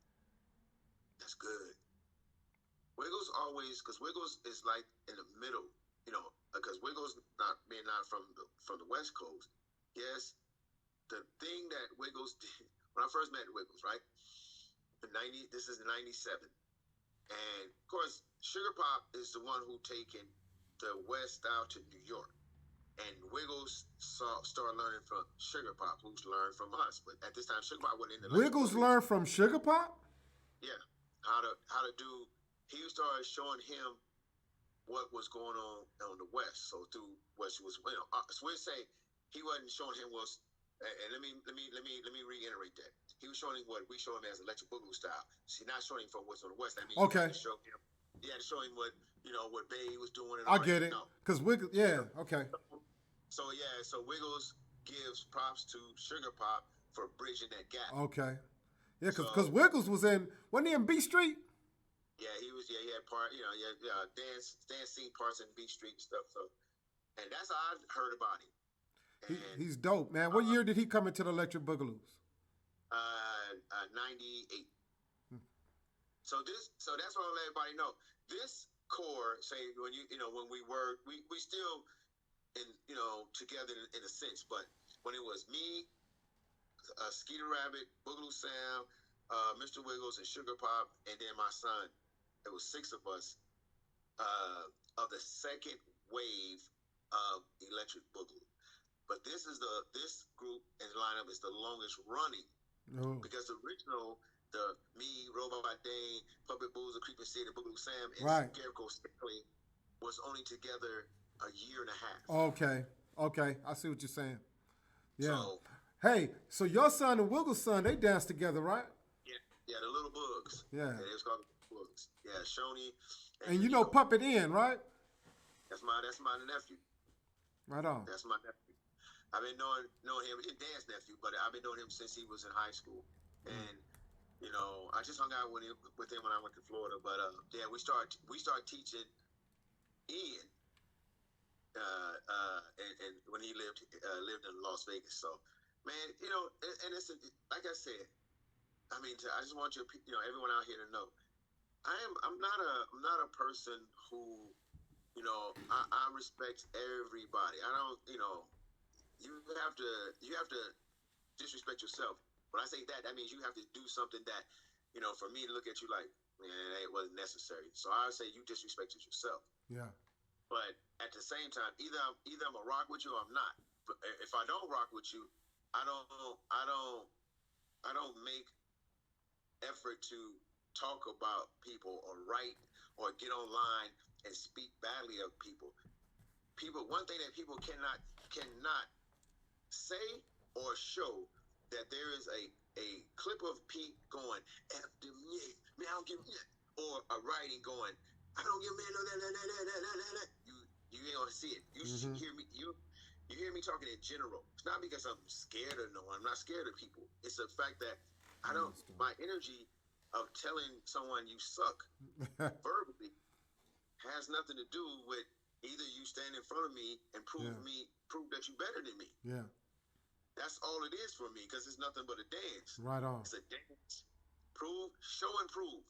That's good. Wiggles always, because Wiggles is like in the middle, because Wiggles not from the West Coast. Yes, the thing that Wiggles did when I first met Wiggles, right? This is 97. And of course, Sugar Pop is the one who taken the West style to New York. And Wiggles started learning from Sugar Pop, who's learned from us. But at this time, Sugar Pop wasn't in the Wiggles learned from Sugar Pop? Yeah. How to do, he started showing him what was going on the West. So through what she was, so we'll say he wasn't showing him and let me reiterate that. He was showing him what we show him as Electric Boogaloo style. She's not showing him from what's on the West. That means you had to show him what what Bay was doing. And I get it. Because Wiggles, okay. So Wiggles gives props to Sugar Pop for bridging that gap. Okay. Yeah, because Wiggles wasn't he in B Street? Yeah, he was. Yeah, he had part. Dance scene parts in B Street and stuff. So, and that's how I heard about him. He's dope, man. What year did he come into the Electric Boogaloos? 98. So that's what I let everybody know. This core, say when when we still together in a sense, but when it was me, Skeeter Rabbit, Boogaloo Sam, Mr. Wiggles, and Sugar Pop, and then my son, it was 6 of us of the second wave of Electric Boogaloo. But this group and lineup is the longest running because the original, me, Robot Dane, Puppet Boozer, Creeping Sid, and Boogaloo Sam, and Scarecrow Stickley was only together a year and a half. Okay, I see what you're saying. Yeah. So your son and Wiggles' son, they dance together, right? Yeah, the Little Bugs. Yeah, it was called the Bugs. Yeah, Shoney. And you know Puppet In, right? That's my nephew. Right on. That's my nephew. I've been knowing him, his dance nephew, but I've been knowing him since he was in high school. And I just hung out with him when I went to Florida. But we started teaching Ian, and when he lived in Las Vegas. So, man, and it's like I said. I mean, I just want everyone out here to know, I'm not a person who, I respect everybody. I don't, you have to disrespect yourself. When I say that means you have to do something that, for me to look at you like, man, it wasn't necessary. So I say you disrespected yourself. Yeah. But at the same time, either I'm gonna rock with you or I'm not. But if I don't rock with you, I don't make effort to talk about people or write or get online and speak badly of people. One thing that people cannot say or show that there is a clip of Pete going, F them, yeah, man, I don't give or a writing going, I don't give man no that. You ain't gonna see it. You hear me. You hear me talking in general. It's not because I'm scared of no one. I'm not scared of people. It's the fact that my energy of telling someone you suck verbally has nothing to do with either you stand in front of me and prove that you're better than me. Yeah. That's all it is for me because it's nothing but a dance. Right on. It's a dance. Prove, show and prove.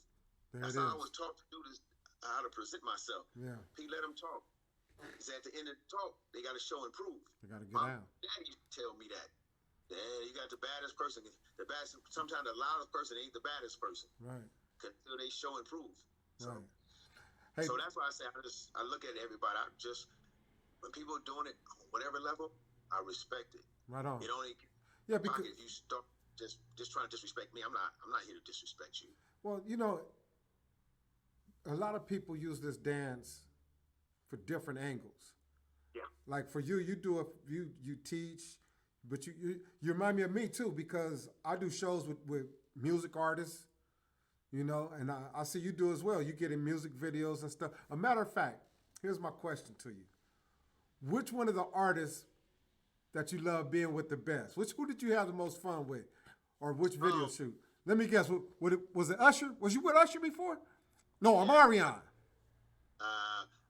That's how I was taught to do this, how to present myself. Yeah. Pete, let them talk. Because at the end of the talk, they got to show and prove. They got to get My out. daddy used to tell me that. Yeah, you got the baddest person. Sometimes the loudest person ain't the baddest person. Right. Until they show and prove. So, right. Hey, so that's why I say I look at everybody. when people are doing it on whatever level, I respect it. Right on. It only Yeah, because if you start just trying to disrespect me, I'm not here to disrespect you. well, a lot of people use this dance for different angles. Yeah. Like for you, you teach, but you remind me of me too because I do shows with music artists, and I see you do as well. You get in music videos and stuff. A matter of fact, here's my question to you: which one of the artists that you love being with the best? Who did you have the most fun with, or which video shoot? Let me guess. Was it Usher? Was you with Usher before? No, Omarion.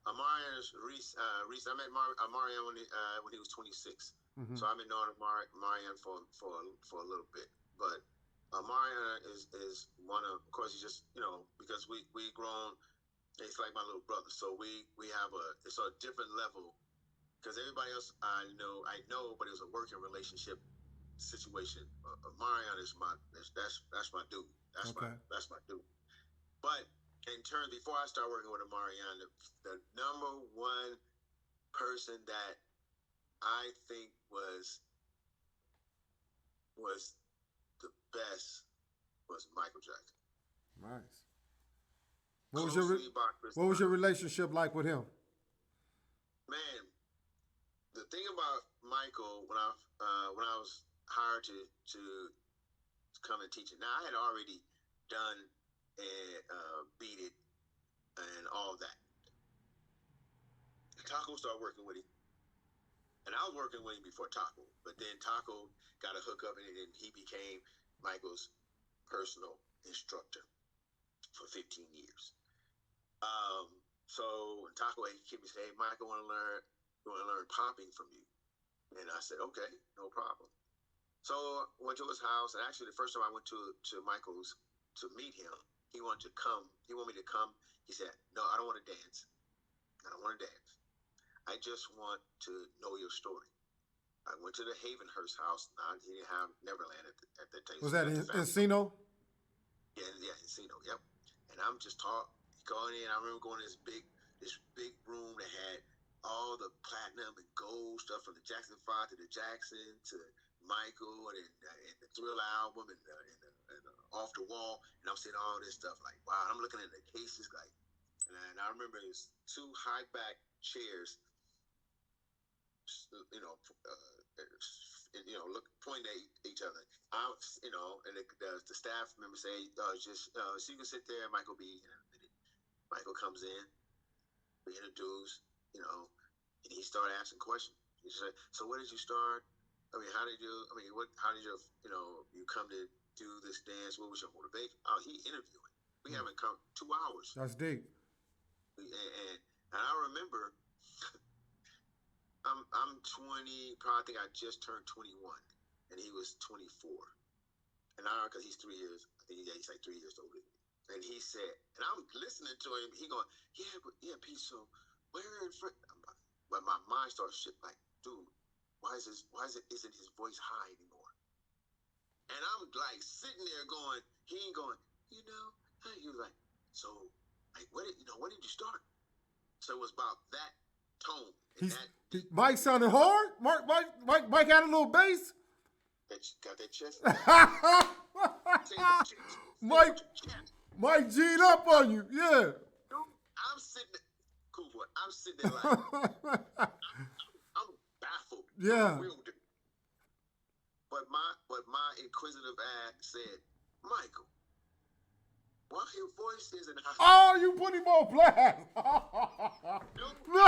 Omarion is Reese. I met Omarion when he was 26. Mm-hmm. So I've been knowing Omarion for a little bit. But Omarion is one of course, he's just because we grown. He's like my little brother. So we have it's a different level because everybody else I know, but it was a working relationship situation. Omarion is that's my dude. That's my dude. But in turn, before I started working with Omarion, the number one person that I think was the best was Michael Jackson. Nice. What was your relationship like with him? Man, the thing about Michael when I was hired to come and teach it. Now I had already done Beat It and all that. Taco started working with him, and I was working with him before Taco. But then Taco got a hookup, and then he became Michael's personal instructor for 15 years. So when Taco came and said, "Hey, Michael, want to learn popping from you," and I said, "Okay, no problem." So I went to his house, and actually the first time I went to Michael's to meet him, he wanted to come. He wanted me to come. He said, "No, I don't want to dance. I don't want to dance. I just want to know your story." I went to the Havenhurst house. He didn't have Neverland at that time. Was that in Encino? Yeah, Encino. Yep. And I'm just going in. I remember going to this big room that had all the platinum and gold stuff from the Jackson 5 to the Jackson to Michael and the Thriller album and Off the Wall. And I'm seeing all this stuff like, wow. I'm looking at the cases like, and I remember it was two high back chairs, pointing at each other. And the staff member say, just so you can sit there, Michael B. And Michael comes in, we introduce, and he started asking questions. He said, "So where did you start? How did you, you come to do this dance? What was your motivation?" Oh, he interviewing. We haven't come 2 hours. That's deep. And I remember, I'm 20. Probably I think I just turned 21, and he was 24. And I because he's 3 years. I think he's like 3 years older than me. And he said, and I'm listening to him. He going, yeah, Pete. So where in front? But my mind starts shit like, dude, why isn't his voice high anymore? And I'm like sitting there going, he ain't going, he was like, so like, when did you start? So it was about that tone. Mike sounded hard. Mike had a little bass. Got that chest. Mike G'd up on you, yeah. I'm sitting there, cool boy. I'm sitting there like, I'm baffled. Yeah. But my inquisitive ass said, "Michael, why your voice isn't high?" Oh, you put him on blast. No.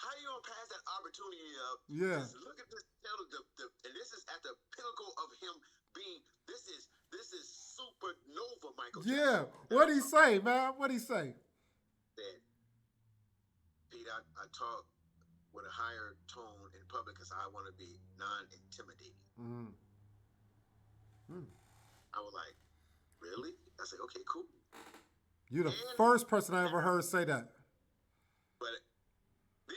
How you gonna pass that opportunity up? Yeah. Look at this, and this is at the pinnacle of him being. This is supernova Michael Jackson. Yeah. What'd he say, man? What'd he say? Said, "Pete, I talk with a higher tone in public because I want to be non-intimidating." I was like, "Really?" I said, "Okay, cool." You're the first person I ever heard say that. But then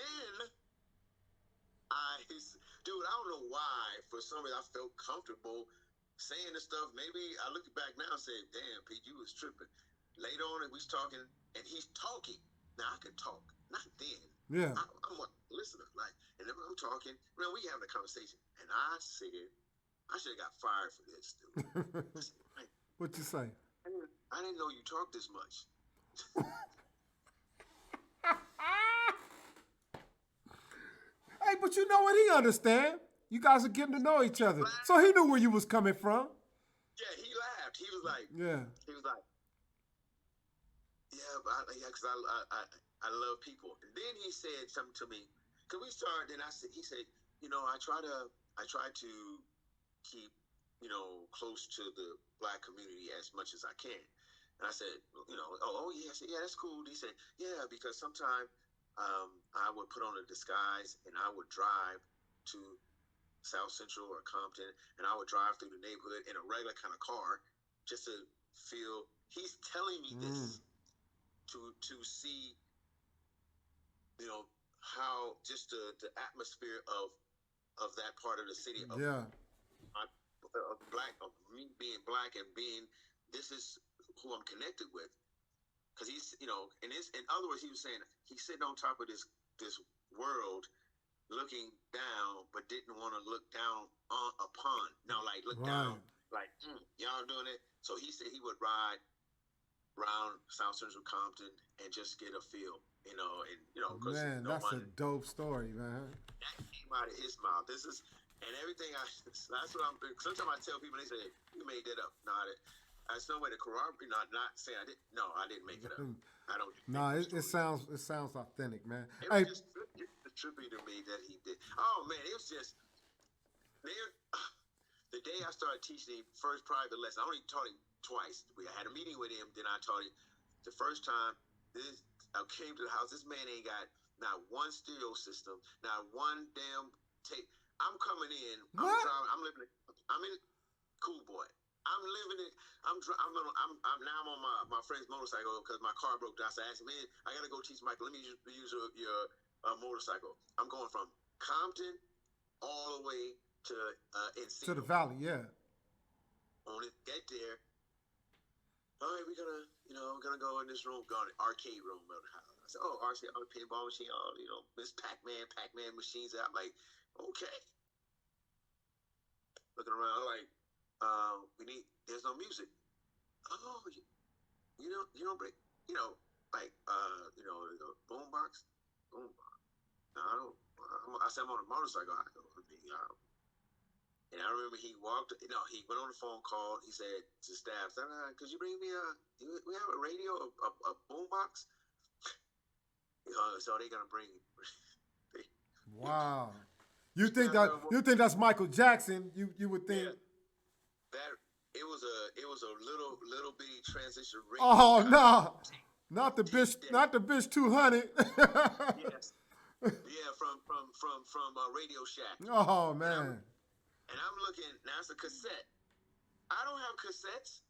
dude, I don't know why. For some reason, I felt comfortable saying this stuff. Maybe I look back now and say, "Damn, Pete, you was tripping." Later on, we was talking, and he's talking. Now I could talk, not then. Yeah. I'm a listener. Like, and then I'm talking, man, we having a conversation. And I said, I should have got fired for this, dude. I said, What you say? I didn't know you talk this much. Hey, but you know what? He understand. You guys are getting to know each other. So he knew where you was coming from. Yeah, he laughed. He was like, Yeah. yeah, but because I love people. And then he said something to me. Cause we started, and he said, I try to keep, close to the black community as much as I can. And I said, yeah. I said, yeah, that's cool. He said, yeah, because sometimes I would put on a disguise and I would drive to South Central or Compton, and I would drive through the neighborhood in a regular kind of car just to feel. He's telling me this to see, how just the atmosphere of that part of the city of of me being black and being this is who I'm connected with. Because he's, in other words, he was saying he's sitting on top of this world, looking down, but didn't want to look down upon. Now, like look down, like y'all doing it. So he said he would ride around South Central Compton and just get a feel, because Man, that's a dope story, man. that came out of his mouth. This is and everything. That's what I'm. Sometimes I tell people, they say you made that up. No, there's no way to corroborate. Not saying I didn't. No, I didn't make it up. I don't. No, it sounds authentic, man. It was just a tribute to me that he did. Oh man, it was just the day I started teaching him first private lesson. I only taught him twice. We had a meeting with him, then I taught him the first time. I came to the house. This man ain't got not one stereo system, not one damn tape. I'm coming in. I'm driving. I'm in Cool Boy. I'm living it. I'm now I'm on my friend's motorcycle because my car broke down. So I asked him, man, I gotta go teach Michael. Let me use your motorcycle. I'm going from Compton all the way to Encino. To the valley, yeah. On it, get there. All right, we're gonna go in this room, go in the arcade room of the house. I said, arcade, pinball machine, Miss Pac-Man machines. I'm like, okay. Looking around, like, there's no music. Oh, you don't break, like, boombox. No, I don't. I said I'm on a motorcycle. And I remember he went on the phone call. He said to staff, could you bring me we have a radio, a boombox? So they're going to bring. Wow. You think that's Michael Jackson? You would think. Yeah, that it was a little bitty transition radio. Oh no. Not the bitch 200. Yes. Yeah, from Radio Shack. Oh man. And I'm looking, now it's a cassette. I don't have cassettes.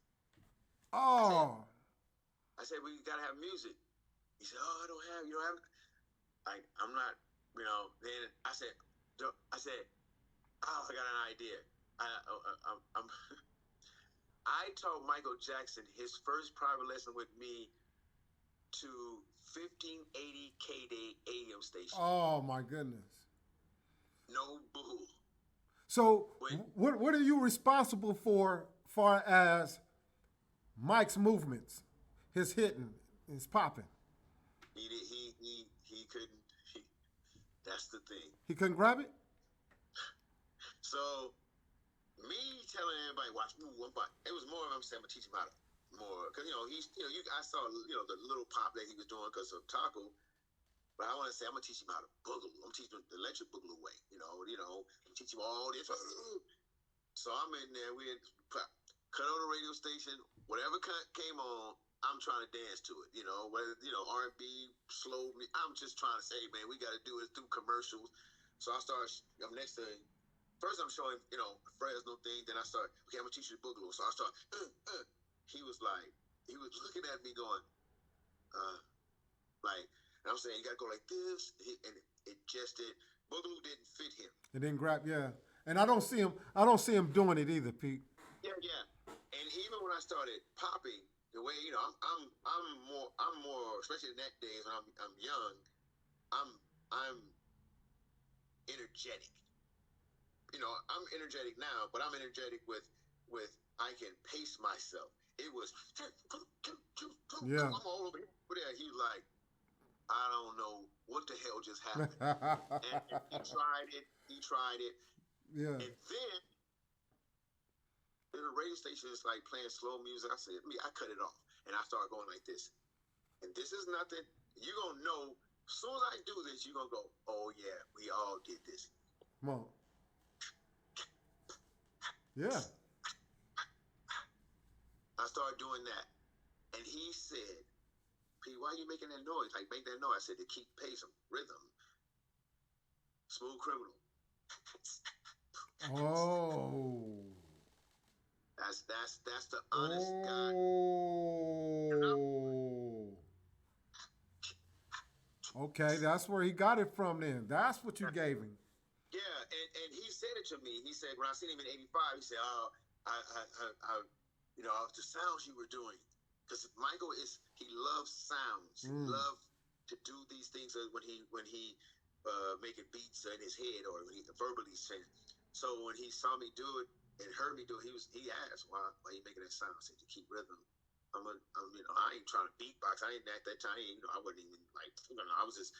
Oh. I said, we got to have music. He said, you don't have it. I'm not, then I said, I got an idea. I taught Michael Jackson his first private lesson with me to 1580 KD AM station. Oh my goodness. No bull. So what are you responsible for far as Mike's movements, his hitting, his popping? He couldn't. That's the thing. He couldn't grab it? So me telling everybody watch move one button. It was more of him saying I'm gonna teach him how to more because I saw the little pop that he was doing because of Taco. But I want to say I'm gonna teach him how to boogaloo. I'm gonna teach him the Electric Boogaloo way. I'm teach him all this. So I'm in there. We cut on the radio station. Whatever came on, I'm trying to dance to it. Whether R&B, slow. I'm just trying to say, man, we got to do it through commercials. So I start. I'm next to. First, I'm showing Fresno thing. Then I start. Okay, I'm gonna teach you the Boogaloo. So I start. He was looking at me going, like. And I'm saying you gotta go like this, and it just did. Boogaloo didn't fit him. It didn't grab, yeah. And I don't see him doing it either, Pete. Yeah. And even when I started popping, the way I'm more, especially in that days when I'm young, I'm I'm energetic. I'm energetic now, but I'm energetic with I can pace myself. It was Yeah. I'm all over there. He was like, I don't know what the hell just happened. And he tried it. Yeah. And then the radio station is like playing slow music. I said, I cut it off. And I started going like this. And this is nothing. You're going to know, as soon as I do this, you're going to go, oh, yeah, we all did this. Come on. Yeah. I started doing that. And he said, Pete, why are you making that noise? Like, make that noise. I said, to keep pace, rhythm. Smooth Criminal. Oh. That's the honest guy. Okay, that's where he got it from then. That's what you gave him. Yeah, and he said it to me. He said, when I seen him in '85, he said, oh, the sounds you were doing. Because Michael he loves sounds. He loves to do these things when he making beats in his head or when he verbally saying. So when he saw me do it and heard me do it, he asked, why you making that sound? I said, to keep rhythm. I ain't trying to beatbox. I ain't at that time. I wasn't even like, I was just,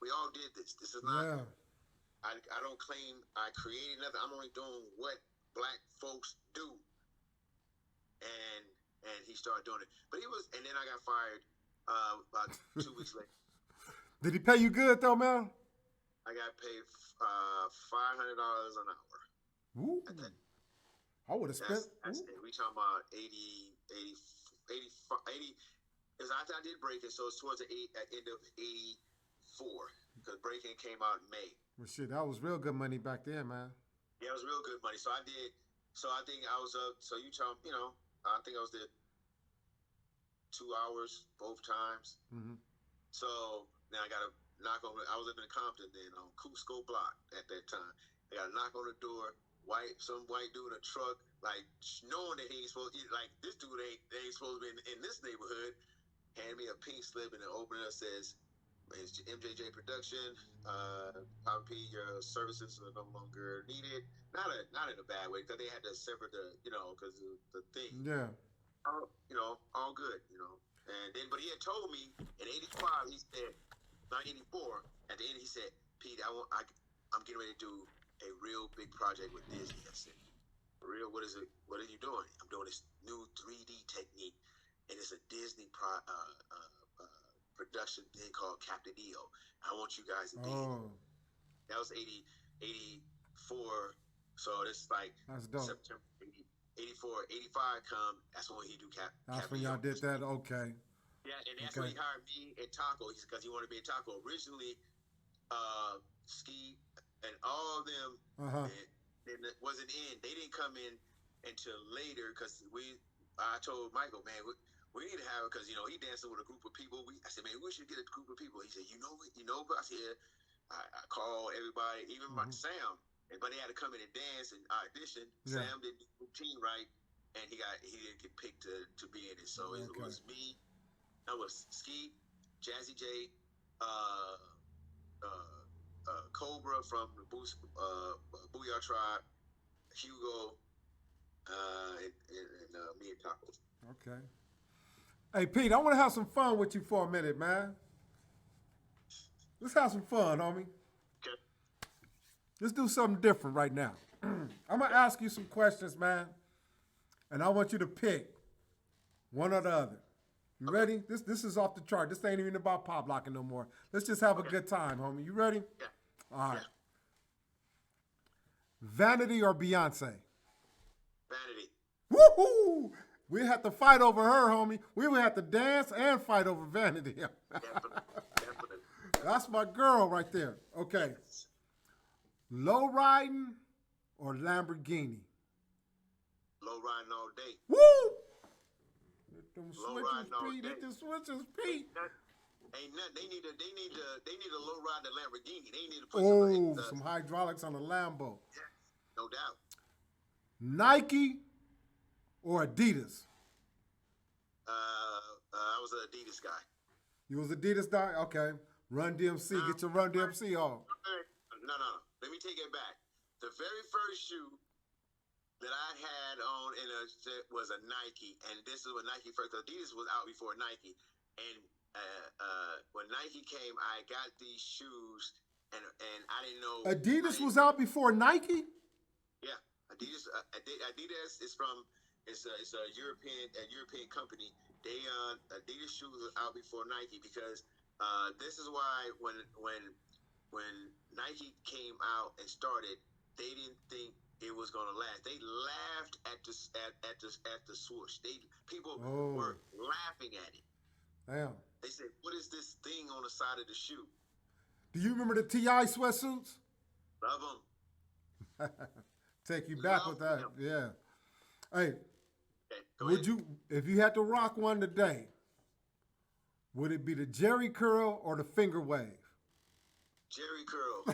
we all did this. This is not, Yeah. I don't claim I created nothing. I'm only doing what black folks do. And he started doing it. But and then I got fired about 2 weeks later. Did he pay you good though, man? I got paid $500 an hour. Woo. I would have spent. That's it. We talking about 85, because I did Breaking, so it's towards the end of 84, because Breaking came out in May. Well, shit, that was real good money back then, man. Yeah, it was real good money. So I did. So I think I was up. So I think I was there 2 hours both times. Mm-hmm. So then I got to knock on. I was living in Compton then on Cusco Block at that time. I got to knock on the door. Some white dude in a truck, like knowing that he ain't supposed. Like this dude ain't supposed to be in this neighborhood. Hand me a pink slip and it opened it up, says, it's MJJ Production. Popin Pete, your services are no longer needed. Not in a bad way, because they had to sever because of the thing. Yeah. All good, And then, but he had told me in '85, he said, not '84. At the end, he said, Pete, I'm getting ready to do a real big project with Disney. I said, for real? What is it? What are you doing? I'm doing this new 3D technique, and it's a Disney production thing called Captain EO. I want you guys to be in it. That was 84. So it's like that's dope. September 84, 85 come. That's when he do That's Captain when y'all EO. did that. Okay. Yeah, and that's when he hired me and Taco, because he wanted to be a Taco. Originally, Ski and all of them, and it wasn't in. They didn't come in until later, because I told Michael, man, we need to have it, because he dancing with a group of people. I said, man, we should get a group of people. He said, but I said, I called everybody, even my Sam, but they had to come in and dance and audition. Yeah. Sam didn't do the routine right, and he didn't get picked to be in it. So it was me. That was Ski, Jazzy J, Cobra from the Booyah Tribe, Hugo, and me and Taco. Okay. Hey, Pete, I want to have some fun with you for a minute, man. Let's have some fun, homie. Okay. Let's do something different right now. I'm going to ask you some questions, man, and I want you to pick one or the other. You ready? This is off the chart. This ain't even about pop locking no more. Let's just have a good time, homie. You ready? Yeah. All right. Yeah. Vanity or Beyonce? Vanity. Woohoo! We have to fight over her, homie. We would have to dance and fight over Vanity. Definitely. That's my girl right there. Okay. Yes. Low riding or Lamborghini? Low riding all day. Woo! Low riding all day. Hit the switches, Pete. Ain't nothing. They need a low ride the Lamborghini. They need to put some hydraulics on the Lambo. Yeah, no doubt. Nike or Adidas? I was an Adidas guy. You was Adidas guy? Okay. Run DMC, Now, get your Run DMC on. no. Let me take it back. The very first shoe that I had on in a set was a Nike, and this is when Nike first. Adidas was out before Nike, and when Nike came, I got these shoes, and I didn't know Adidas was out before Nike? Yeah, Adidas is from it's a European company. They Adidas shoes were out before Nike because this is why when Nike came out and started, they didn't think it was gonna last. They laughed at the swoosh. People were laughing at it. Damn. They said, "What is this thing on the side of the shoe?" Do you remember the TI sweatsuits? Love them. Take you back with that. Them. Yeah. Hey, Okay, would you, if you had to rock one today, would it be the Jerry curl or the finger wave? Jerry curl. You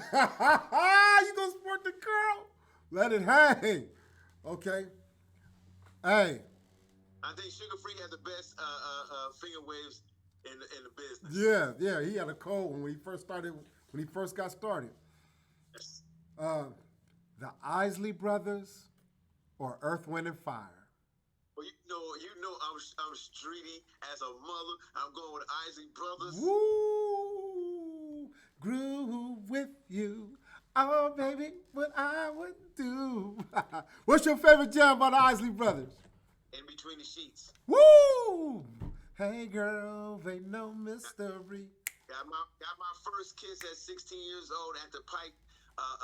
gonna sport the curl? Let it hang. Okay. Hey. I think Sugar Free had the best finger waves in the business. Yeah. He had a cold one when he first got started. Yes. The Isley Brothers or Earth, Wind, and Fire? Well, you know, I'm streety as a mother. I'm going with Isley Brothers. Woo! Grew with you. Oh, baby, what I would do. What's your favorite jam by the Isley Brothers? In Between the Sheets. Woo! Hey, girl, ain't no mystery. Got my first kiss at 16 years old at the Pike.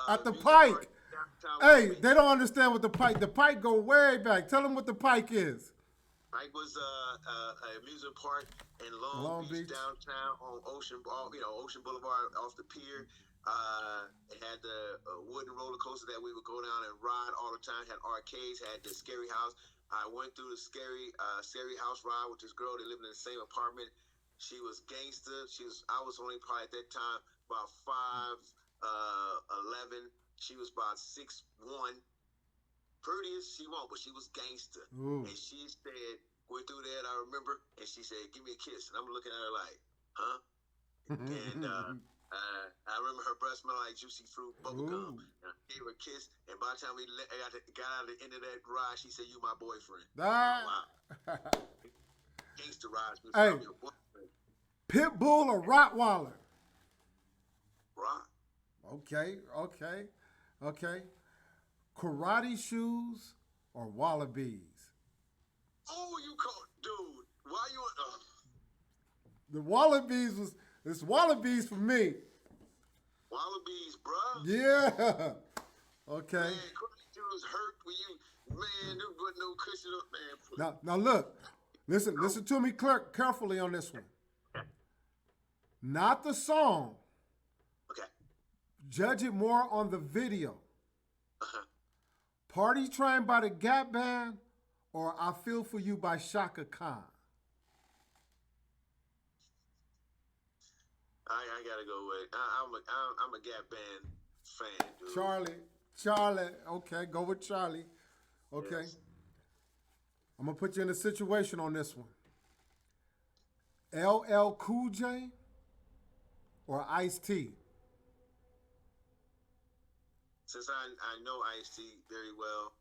At the music Pike. park Hey, downtown. they don't understand what the Pike. The Pike go way back. Tell them what the Pike is. Pike was a amusement park in Long Beach downtown on Ocean Boulevard off the pier. It had the wooden roller coaster that we would go down and ride all the time. Had arcades. Had the scary house. I went through the scary house ride with this girl that lived in the same apartment. She was gangster. I was only probably at that time about 5'11". She was about 6'1". Pretty as she won't, but she was gangster. Ooh. And she said, "Went through that, I remember." And she said, "Give me a kiss." And I'm looking at her like, "Huh?" And I remember her breath smelled like juicy fruit, bubble gum. And I gave her a kiss. And by the time we got out of the end of that ride, she said, "You my boyfriend." Ah. Wow. Gangster rides. Hey. I'm your boyfriend. Pitbull or Rottweiler? Rock. Okay. Karate shoes or Wallabies? Oh, you called, dude. Why you? The Wallabies it's Wallabies for me. Wallabies, bruh. Yeah. Okay. Man, karate shoes hurt when you, man, there wasn't no cushion up, man. Now look. Listen to me carefully on this one. Not the song. Okay. Judge it more on the video. Uh-huh. Party Train by the Gap Band or I Feel For You by Shaka Khan? I gotta go with. I'm a Gap Band fan, dude. Charlie. Okay, go with Charlie. Okay. Yes. I'm going to put you in a situation on this one. LL Cool J or Ice-T? Since I know Ice-T very well,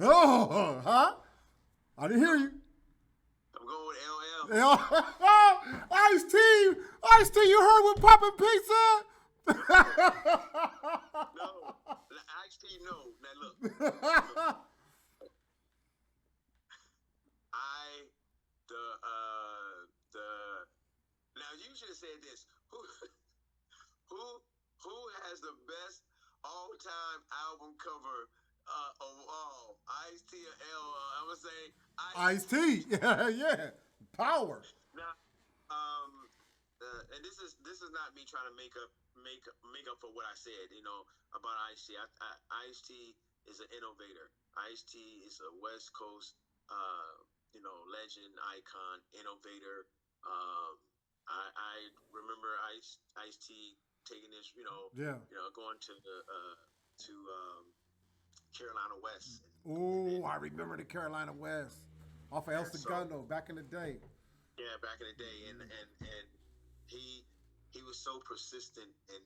Oh, huh? I didn't hear you. I'm going with LL. Ice-T, you heard what Popin Pete said? No, Ice-T, no. Now look. Now you should have said this. Who has the best all-time album cover of all? Ice-T or LL? I'm gonna say Ice-T. Yeah. Power. Now, and this is not me trying to make up for what I said, about Ice-T. Ice-T is an innovator. Ice-T is a West Coast, legend, icon, innovator. I remember Ice-T taking this, going to Carolina West. Oh, I remember the Carolina West. off of El Segundo back in the day. Yeah, back in the day, and he was so persistent, and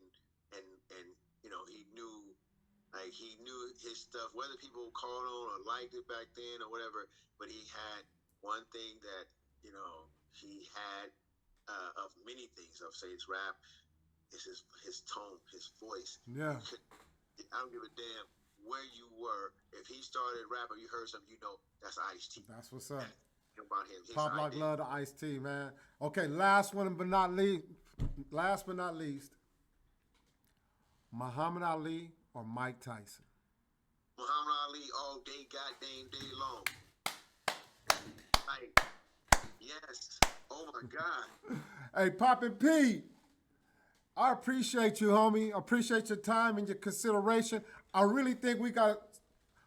he knew his stuff, whether people called on or liked it back then or whatever. But he had one thing that he had of many things. Of say his rap is his tone, his voice. Yeah. I don't give a damn where you were. If he started rapping, you heard something, that's Ice-T. That's what's up. About him. Pop Lock love the Ice-T, man. Okay, last but not least, Muhammad Ali or Mike Tyson? Muhammad Ali all day, goddamn day long. Yes. Oh my God. Hey, Popin Pete, I appreciate you, homie. I appreciate your time and your consideration. I really think I'm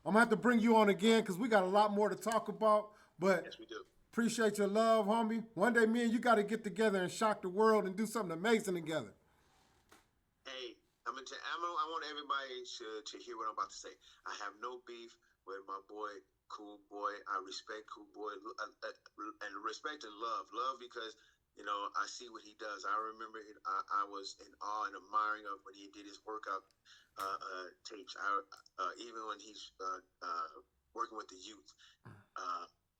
gonna have to bring you on again because we got a lot more to talk about. But yes, we do. Appreciate your love, homie. One day, me and you got to get together and shock the world and do something amazing together. Hey, I want everybody to hear what I'm about to say. I have no beef with my boy, Cool Boy. I respect Cool Boy and respect and love because I see what he does. I remember I was in awe and admiring of when he did his workout tapes. Even when he's working with the youth,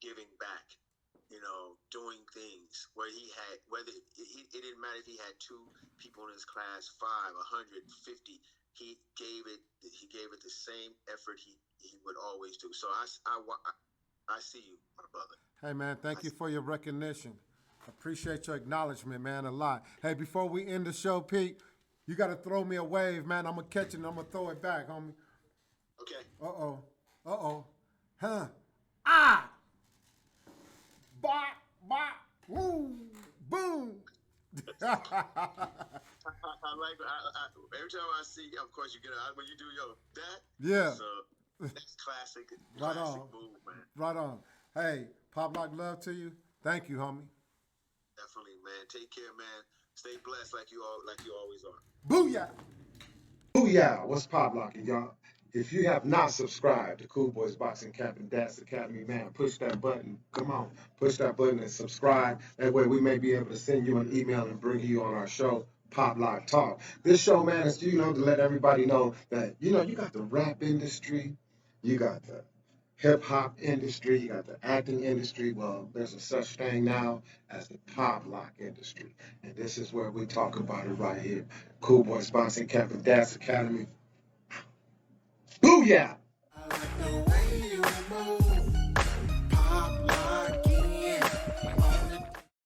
giving back. Doing things where it didn't matter if he had 2 people in his class, 5, 150. He gave it the same effort he would always do. So I see you, my brother. Hey man, thank you for your recognition. Appreciate your acknowledgement, man, a lot. Hey, before we end the show, Pete, you got to throw me a wave, man. I'm gonna catch it and I'm gonna throw it back, homie. Okay. Huh. Ah. Bop, bop, woo, boom. I like every time I see. Of course, you get when you do that. Yeah. So that's classic. Right classic on. move, man. Right on. Hey, Pop Lock, love to you. Thank you, homie. Definitely, man. Take care, man. Stay blessed like you always are. Booyah. Booyah! What's pop locking, y'all? If you have not subscribed to Cool Boys Boxing Camp and Dance Academy, man, push that button. Come on, push that button and subscribe. That way we may be able to send you an email and bring you on our show, Pop Lock Talk. This show, man, is, to let everybody know that, you got the rap industry, you got the hip hop industry, you got the acting industry. Well, there's a such thing now as the pop lock industry. And this is where we talk about it right here. Cool Boys Boxing Camp and Dance Academy. Booyah!